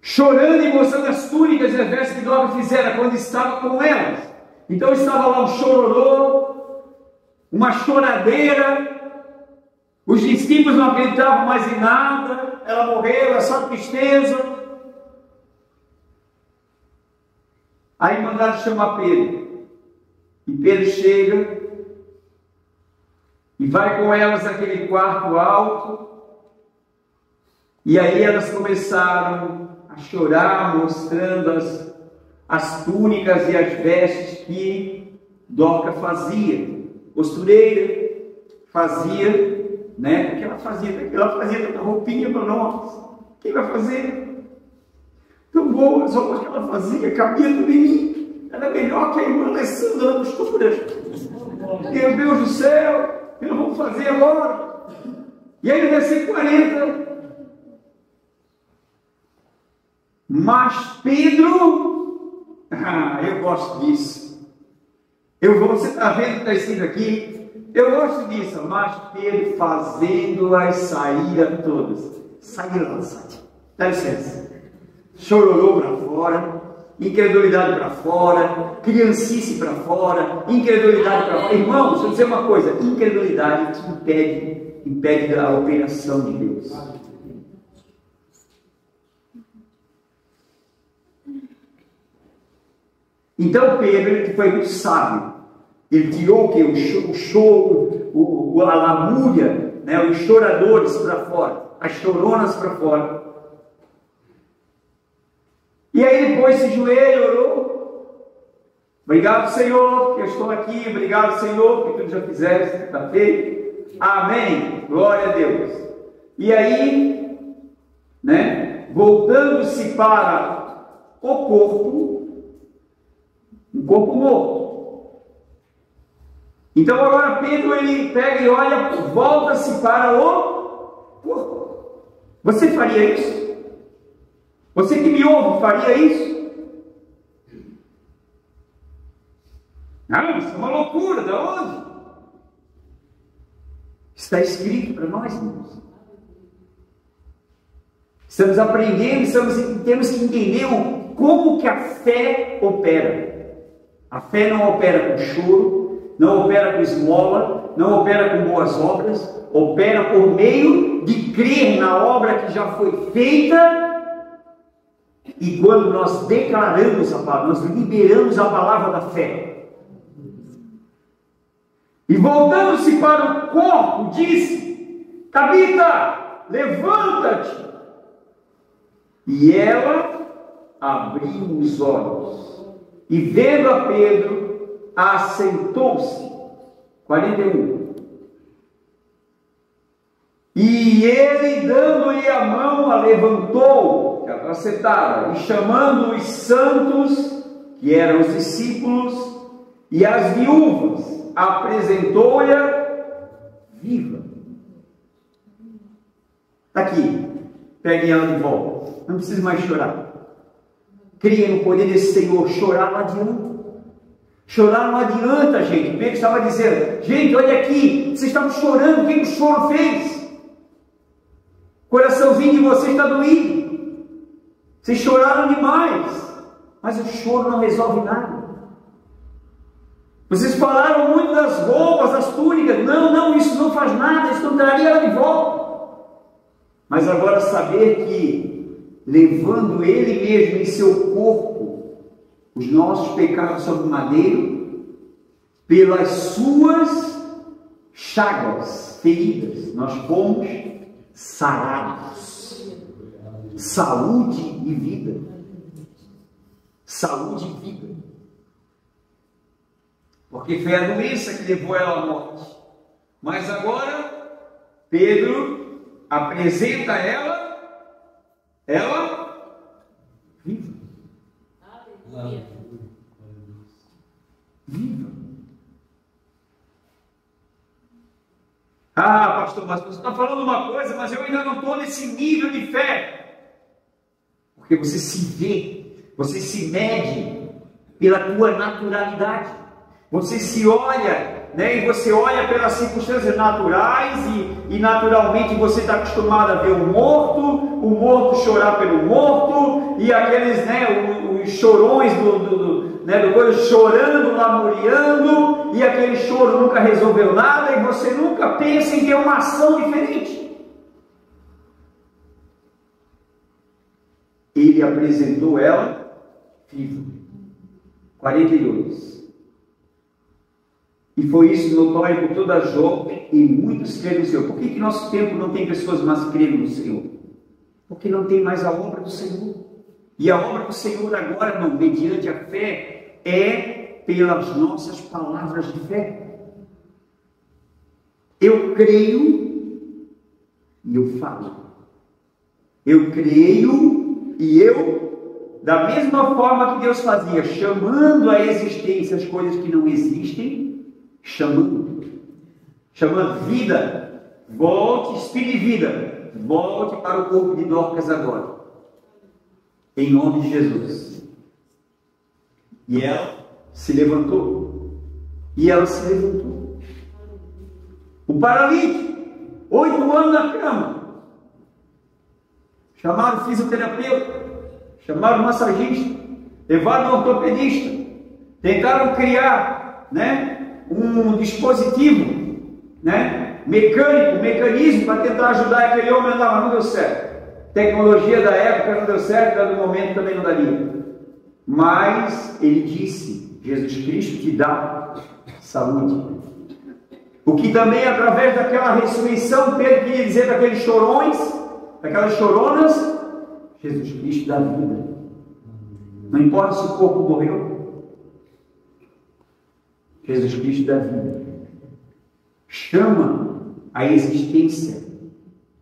chorando e mostrando as túnicas e as vestes que Dorcas fizera quando estava com elas. Então estava lá um chororô, uma choradeira, os discípulos não acreditavam mais em nada, ela morreu, era só tristeza. Aí mandaram chamar Pedro. E Pedro chega e vai com elas naquele quarto alto. E aí elas começaram a chorar, mostrando as túnicas e as vestes que Dorcas fazia. Costureira fazia, né? Porque ela fazia tanta roupinha para nós. Quem vai fazer? Tão boas roupas que ela fazia, cabia tudo em mim. Era melhor que a irmã Alessandra nas costuras. Meu Deus do céu, o que nós vamos fazer agora? E aí no versículo 40, Mas Pedro, eu gosto disso. Você está vendo que está escrito aqui? Eu gosto disso. Mas Pedro fazendo-as sair a todas. Saíram, dá licença. Chororou para fora, incredulidade para fora, criancice para fora, incredulidade para fora. Irmão, deixa eu dizer uma coisa: incredulidade impede a operação de Deus. Então Pedro foi muito sábio. Ele tirou o que? O choro, a lamúria, né? Os choradores para fora, as choronas para fora. E aí depois se joelho, orou. Obrigado, Senhor, que eu estou aqui. Obrigado, Senhor, que tu já fizeste, está feito. Amém. Glória a Deus. E aí, né? Voltando-se para o corpo, um corpo morto. Então agora Pedro, ele pega e olha, volta-se para o corpo. Você faria isso? Você que me ouve, faria isso? Não, isso é uma loucura. De onde? Está escrito para nós, irmãos. Estamos aprendendo, temos que entender como que a fé opera. A fé não opera com choro, não opera com esmola, não opera com boas obras, opera por meio de crer na obra que já foi feita. E quando nós declaramos a palavra, nós liberamos a palavra da fé. E voltando-se para o corpo, disse: Tabita, levanta-te. E ela abriu os olhos, e vendo a Pedro, assentou-se. 41. E ele, dando-lhe a mão, a levantou, ela estava sentada, e chamando os santos, que eram os discípulos, e as viúvas, apresentou-lhe viva. Está aqui, peguem ela de volta, não precisa mais chorar. Creia no poder desse Senhor. Chorar não adianta. Chorar não adianta, gente. O Pedro estava dizendo: gente, olha aqui, vocês estavam chorando, o que o choro fez? O coraçãozinho de vocês está doído. Vocês choraram demais, mas o choro não resolve nada. Vocês falaram muito das roupas, das túnicas. Não, isso não faz nada, isso não traria ela de volta. Mas agora saber que, levando Ele mesmo em seu corpo os nossos pecados sobre o madeiro, pelas suas chagas, feridas, nós fomos sarados. Saúde e vida. Saúde e vida. Porque foi a doença que levou ela à morte. Mas agora, Pedro apresenta ela viva. Viva. Ah, pastor, mas você está falando uma coisa, mas eu ainda não estou nesse nível de fé. Porque você se vê, você se mede pela tua naturalidade. Você se olha, né, e você olha pelas circunstâncias naturais e naturalmente você está acostumado a ver o morto chorar pelo morto, e aqueles, né, os chorões do coisa chorando, lamuriando, e aquele choro nunca resolveu nada, e você nunca pensa em ter uma ação diferente. Ele apresentou ela viva. 42. E foi isso notório por toda Jope, e muitos creram no Senhor. Por que nosso tempo não tem pessoas mais crendo no Senhor? Porque não tem mais a obra do Senhor. E a obra do Senhor agora, não, mediante a fé, é pelas nossas palavras de fé. Eu creio e eu falo. Eu creio e eu, da mesma forma que Deus fazia, chamando à existência as coisas que não existem, chamando vida, volte, espírito de vida, volte para o corpo de Dorcas agora. em nome de Jesus. E ela se levantou. E ela se levantou. O paralítico, 8 anos na cama. Chamaram o fisioterapeuta, chamaram o massagista, levaram o ortopedista, tentaram criar, um dispositivo, mecânico, um mecanismo para tentar ajudar aquele homem a andar, mas não deu certo. Tecnologia da época não deu certo, no momento também não daria. Mas ele disse: Jesus Cristo te dá saúde. O que também, através daquela ressurreição, Pedro queria dizer daqueles chorões, daquelas choronas: Jesus Cristo dá vida. Não importa se o corpo morreu, Jesus Cristo dá vida. Chama a existência.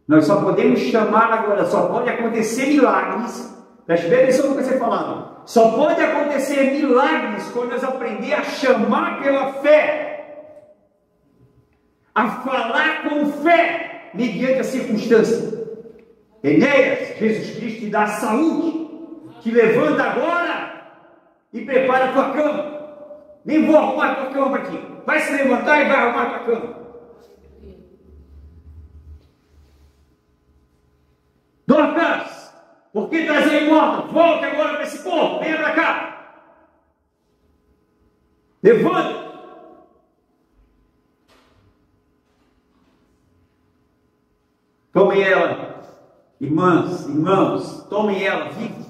Nós só podemos chamar agora, só pode acontecer milagres. Preste bem atenção no que você falando. Só pode acontecer milagres quando nós aprender a chamar pela fé, a falar com fé mediante a circunstância. Enéas, Jesus Cristo te dá saúde, te levanta agora e prepara a tua cama. Nem vou arrumar a tua cama para ti. Vai se levantar e vai arrumar a tua cama. Dorcas, por que trazer morto? Volte agora para esse corpo, venha para cá. Levanta. Tomem ela, irmãs, irmãos, tomem ela, viva.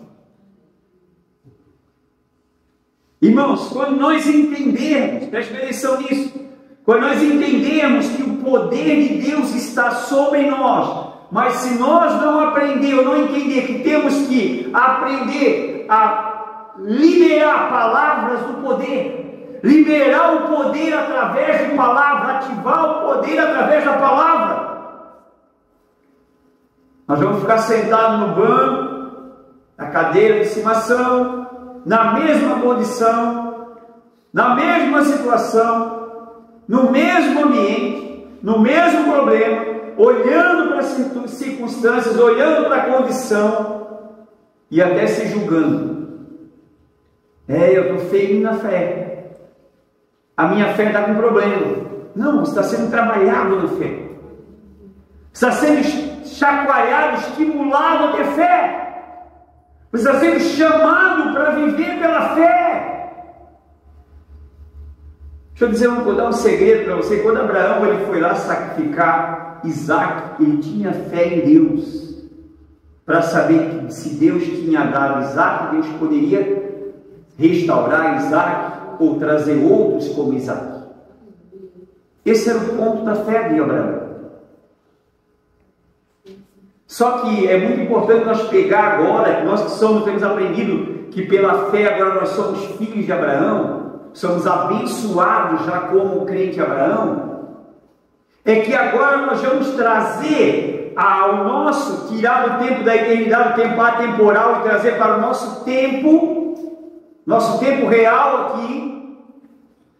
Irmãos, quando nós entendermos, preste atenção nisso, quando nós entendermos que o poder de Deus está sobre nós, mas se nós não aprender ou não entender que temos que aprender a liberar palavras do poder, liberar o poder através de palavras, ativar o poder através da palavra, nós vamos ficar sentados no banco, na cadeira de estimação, na mesma condição, na mesma situação, no mesmo ambiente, no mesmo problema, olhando para as circunstâncias, olhando para a condição e até se julgando. Eu estou feio na fé. A minha fé está com problema. Não, você está sendo trabalhado na fé. Está sendo chacoalhado, estimulado a ter fé. Você está sendo chamado para viver pela fé. Deixa eu dizer, vou dar um segredo para você. Quando Abraão ele foi lá sacrificar Isaac, ele tinha fé em Deus, para saber que se Deus tinha dado Isaac, Deus poderia restaurar Isaac ou trazer outros como Isaac. Esse era o ponto da fé de Abraão. Só que é muito importante nós pegar agora, que nós que temos aprendido que pela fé agora nós somos filhos de Abraão, somos abençoados já como crente Abraão, é que agora nós vamos trazer ao nosso, tirar o tempo da eternidade, o tempo atemporal, e trazer para o nosso tempo real aqui.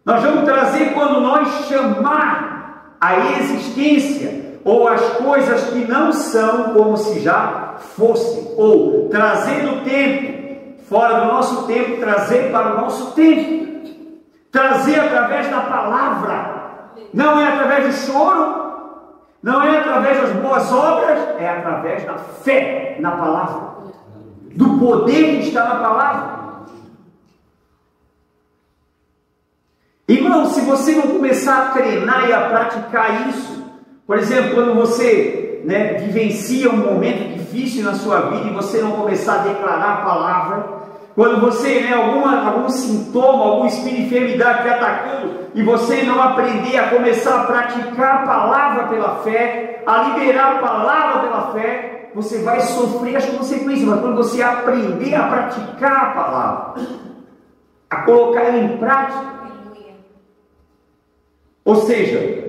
Nós vamos trazer quando nós chamar a existência ou as coisas que não são como se já fossem, ou trazer do tempo, fora do nosso tempo, trazer para o nosso tempo, trazer através da palavra, não é através do choro, não é através das boas obras, é através da fé na palavra, do poder que está na palavra. Irmão, se você não começar a treinar e a praticar isso, por exemplo, quando você vivencia um momento difícil na sua vida e você não começar a declarar a palavra, quando você, algum sintoma, algum espírito de enfermidade te atacando e você não aprender a começar a praticar a palavra pela fé, a liberar a palavra pela fé, você vai sofrer as consequências. Mas quando você aprender a praticar a palavra, a colocar ela em prática, ou seja,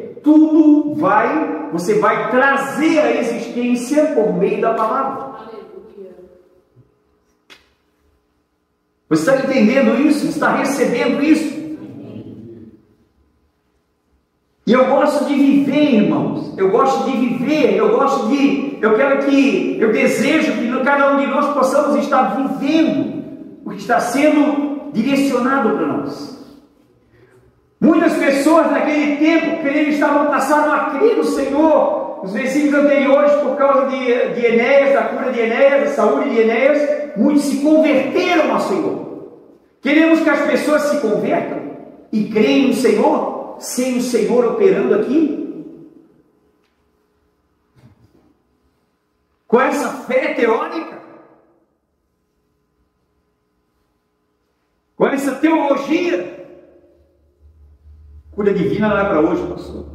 você vai trazer a existência por meio da palavra. Você está entendendo isso? Você está recebendo isso? E eu gosto de viver, irmãos. Eu gosto de viver, eu gosto de eu desejo que cada um de nós possamos estar vivendo o que está sendo direcionado para nós. Muitas pessoas naquele tempo passaram a crer no Senhor. Os versículos anteriores, por causa de Enéas, da cura de Enéas, da saúde de Enéas, muitos se converteram ao Senhor. Queremos que as pessoas se convertam e creem no Senhor, sem o Senhor operando aqui? Com essa fé teórica? Com essa teologia? Cura divina não é para hoje, pastor.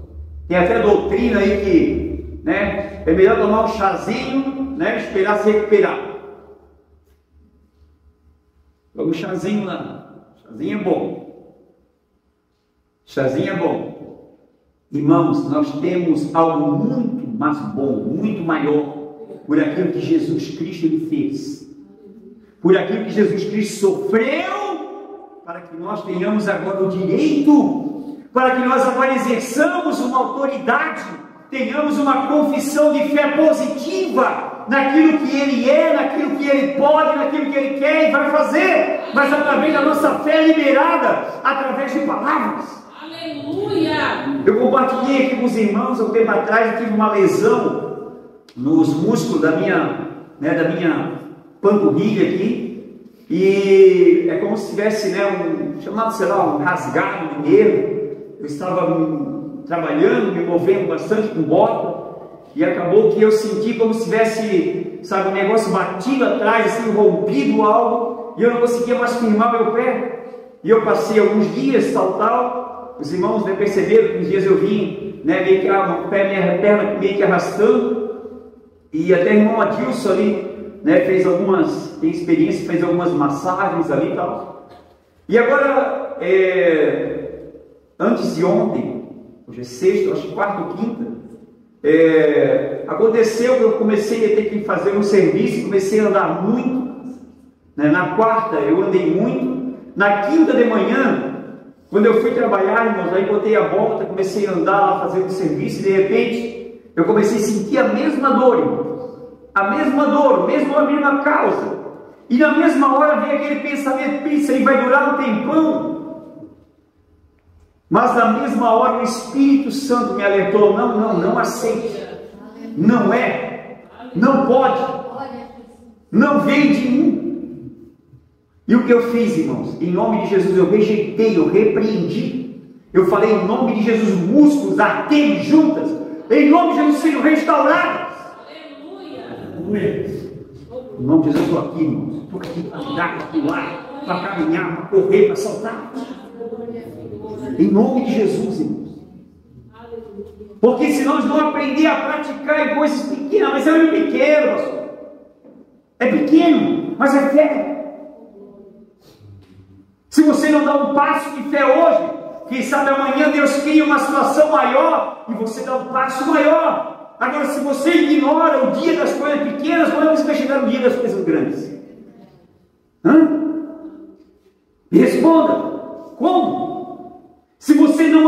Tem até doutrina aí que, né, é melhor tomar um chazinho, né, esperar se recuperar. Toma um chazinho lá. Chazinho é bom. Chazinho é bom. Irmãos, nós temos algo muito mais bom, muito maior, por aquilo que Jesus Cristo lhe fez. Por aquilo que Jesus Cristo sofreu, para que nós tenhamos agora o direito, para que nós agora exerçamos uma autoridade, tenhamos uma confissão de fé positiva naquilo que Ele é, naquilo que Ele pode, naquilo que Ele quer e vai fazer, mas através da nossa fé liberada, através de palavras. Aleluia! Eu compartilhei aqui com os irmãos, há um tempo atrás, eu tive uma lesão nos músculos da minha panturrilha aqui, e é como se tivesse, né, um rasgado de nervo. Eu estava trabalhando, me movendo bastante com bota, e acabou que eu senti como se tivesse, sabe, um negócio batido atrás, assim, rompido algo, e eu não conseguia mais firmar meu pé. E eu passei alguns dias, tal, os irmãos, né, perceberam que uns dias eu vim, né, meio que minha perna meio que arrastando, e até o irmão Adilson ali, né, tem experiência, fez algumas massagens ali e tal. E agora, antes de ontem, hoje é sexta, acho que quarta ou quinta, aconteceu que eu comecei a ter que fazer um serviço, comecei a andar muito, né? Na quarta eu andei muito, na quinta de manhã, quando eu fui trabalhar, irmãos, aí botei a volta, comecei a andar lá fazendo serviço, e de repente eu comecei a sentir a mesma dor, irmãos. A mesma dor, a mesma causa. E na mesma hora veio aquele pensamento: isso aí vai durar um tempão. Mas na mesma hora o Espírito Santo me alertou: não aceite. Não é. Não pode. Não vem de mim. E o que eu fiz, irmãos? Em nome de Jesus eu rejeitei, eu repreendi. Eu falei: em nome de Jesus, músculos, artérias juntas, em nome de Jesus sejam restaurados. Em nome de Jesus, eu estou aqui, irmãos. Estou aqui para andar, para pular, para caminhar, para correr, para saltar. Em nome de Jesus, irmãos. Porque se nós não aprender a praticar em coisas pequenas, mas é muito pequeno, pastor. É pequeno, mas é fé. Se você não dá um passo de fé hoje, quem sabe amanhã Deus cria uma situação maior e você dá um passo maior. Agora, se você ignora o dia das coisas pequenas, quando você vai chegar no dia das coisas grandes? Me responda, como? Se você não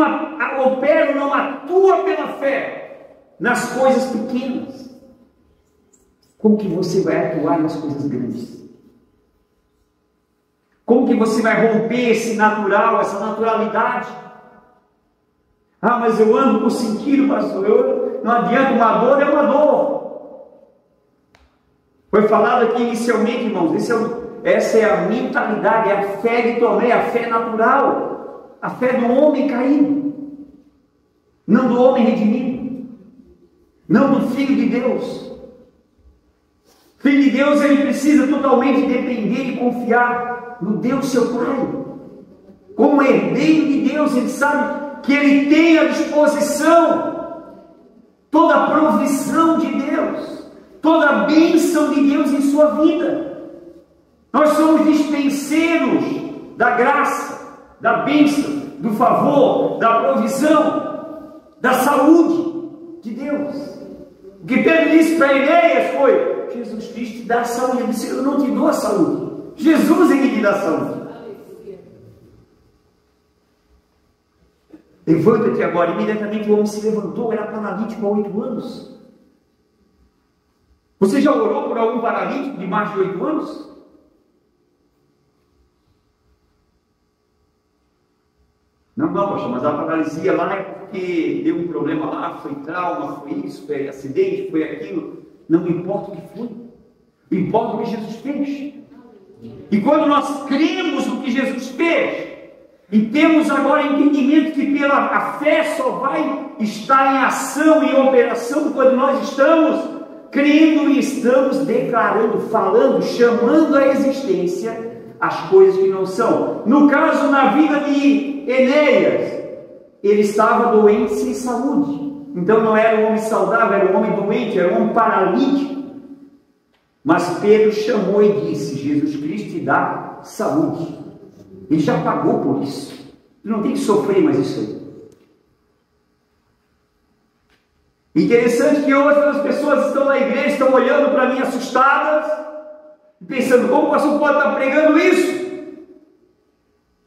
opera, não atua pela fé nas coisas pequenas, como que você vai atuar nas coisas grandes? Como que você vai romper esse natural, essa naturalidade? Mas eu ando por sentido, pastor. Não adianta, uma dor é uma dor. Foi falado aqui inicialmente, irmãos, essa é a mentalidade, é a fé de Tomé, a fé natural, a fé do homem caído, não do homem redimido, não do Filho de Deus. Filho de Deus, ele precisa totalmente depender e confiar no Deus seu Pai. Como herdeiro de Deus, ele sabe que ele tem à disposição toda a provisão de Deus, toda a bênção de Deus em sua vida. Nós somos dispenseiros da graça, da bênção, do favor, da provisão, da saúde de Deus. O que Pedro disse para Enéas foi: Jesus Cristo te dá a saúde. Ele disse: eu não te dou a saúde, Jesus é que te dá a saúde. Levanta-te agora. Imediatamente o homem se levantou, era paralítico há 8 anos. Você já orou por algum paralítico de mais de 8 anos? Não, pastor, mas a paralisia lá é porque deu um problema lá, foi trauma, foi isso, foi acidente, foi aquilo. Não importa o que foi, importa o que Jesus fez. E quando nós cremos no que Jesus fez, e temos agora entendimento que a fé só vai estar em ação, em operação, quando nós estamos crendo e estamos declarando, falando, chamando à existência as coisas que não são. No caso, na vida de Enéas, ele estava doente sem saúde. Então não era um homem saudável, era um homem doente, era um homem paralítico. Mas Pedro chamou e disse: Jesus Cristo te dá saúde. Ele já pagou por isso. Ele não tem que sofrer mais isso aí. Interessante que hoje as pessoas estão na igreja, estão olhando para mim assustadas, pensando: como o pastor pode estar pregando isso?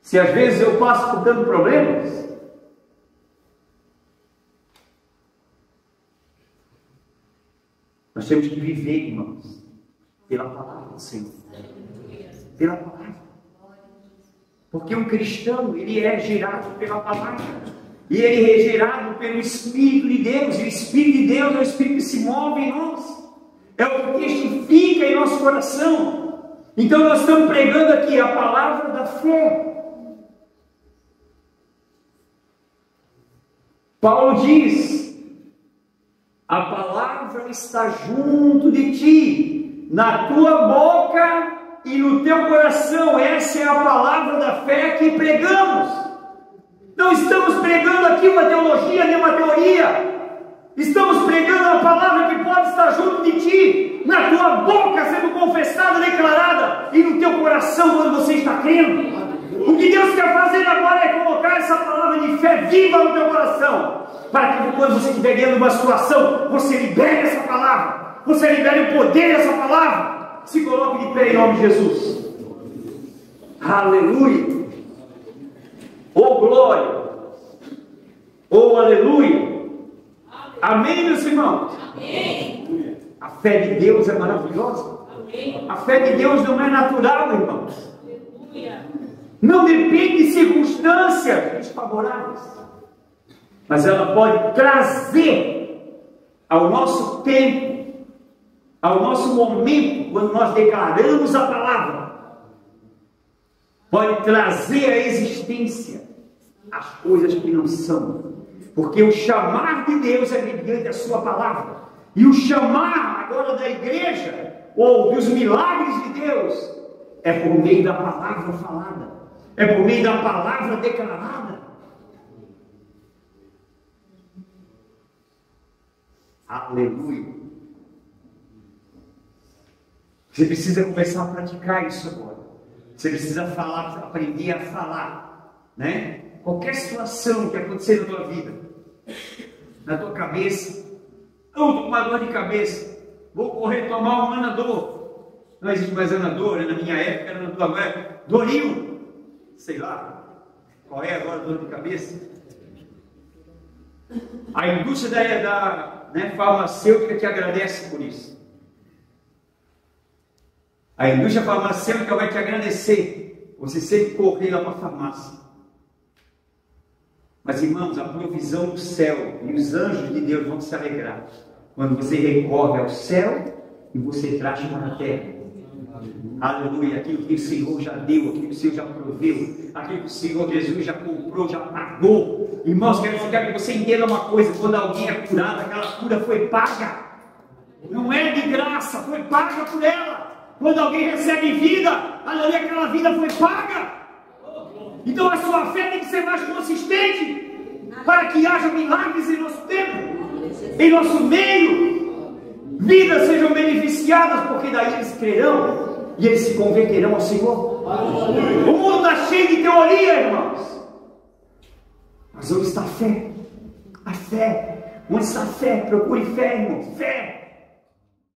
Se às vezes eu passo por tantos problemas. Nós temos que viver, irmãos, pela palavra do Senhor. Pela palavra. Porque um cristão, ele é gerado pela palavra. E ele é gerado pelo Espírito de Deus. E o Espírito de Deus é o Espírito que se move em nós. É o que testifica em nosso coração. Então nós estamos pregando aqui a palavra da fé. Paulo diz: a palavra está junto de ti, na tua boca e no teu coração. Essa é a palavra da fé que pregamos. Não estamos pregando aqui uma teologia nem uma teoria. Estamos pregando a palavra que pode estar junto de ti, na tua boca sendo confessada, declarada, e no teu coração quando você está crendo. O que Deus quer fazer agora é colocar essa palavra de fé viva no teu coração, para que quando você estiver dentro de uma situação, você libere essa palavra, você libere o poder dessa palavra. Se coloque de pé em nome de Jesus. Aleluia. Oh glória. Oh aleluia. Amém, meus irmãos? Amém. A fé de Deus é maravilhosa. Amém. A fé de Deus não é natural, irmãos. Aleluia. Não depende de circunstâncias desfavoráveis, mas ela pode trazer ao nosso tempo, ao nosso momento, quando nós declaramos a palavra, pode trazer à existência as coisas que não são, porque o chamar de Deus é mediante a sua palavra, e o chamar agora da igreja, ou dos milagres de Deus, é por meio da palavra falada, é por meio da palavra declarada. Aleluia. Você precisa começar a praticar isso agora. Você precisa falar, aprender a falar, né? Qualquer situação que acontecer na tua vida, na tua cabeça: eu estou com uma dor de cabeça, vou correr tomar um Anador. Não existe mais Anador, na minha época era na tua época, Doril, sei lá, qual é agora a dor de cabeça? A indústria da farmacêutica te agradece por isso. A indústria farmacêutica vai te agradecer você sempre correr lá para a farmácia. Mas, irmãos, a provisão do céu e os anjos de Deus vão se alegrar quando você recorre ao céu e você traz para a terra. Aleluia. Aquilo que o Senhor já deu, aquilo que o Senhor já proveu, aquilo que o Senhor Jesus já comprou, já pagou. Irmãos, quero que você entenda uma coisa: quando alguém é curado, aquela cura foi paga. Não é de graça, foi paga por ela. Quando alguém recebe vida, aleluia, aquela vida foi paga. Então a sua fé tem que ser mais consistente, para que haja milagres em nosso tempo, em nosso meio, vidas sejam beneficiadas, porque daí eles crerão e eles se converterão ao Senhor. O mundo está cheio de teoria, irmãos, mas onde está a fé? A fé. Onde está a fé? Procure fé, irmãos. Fé.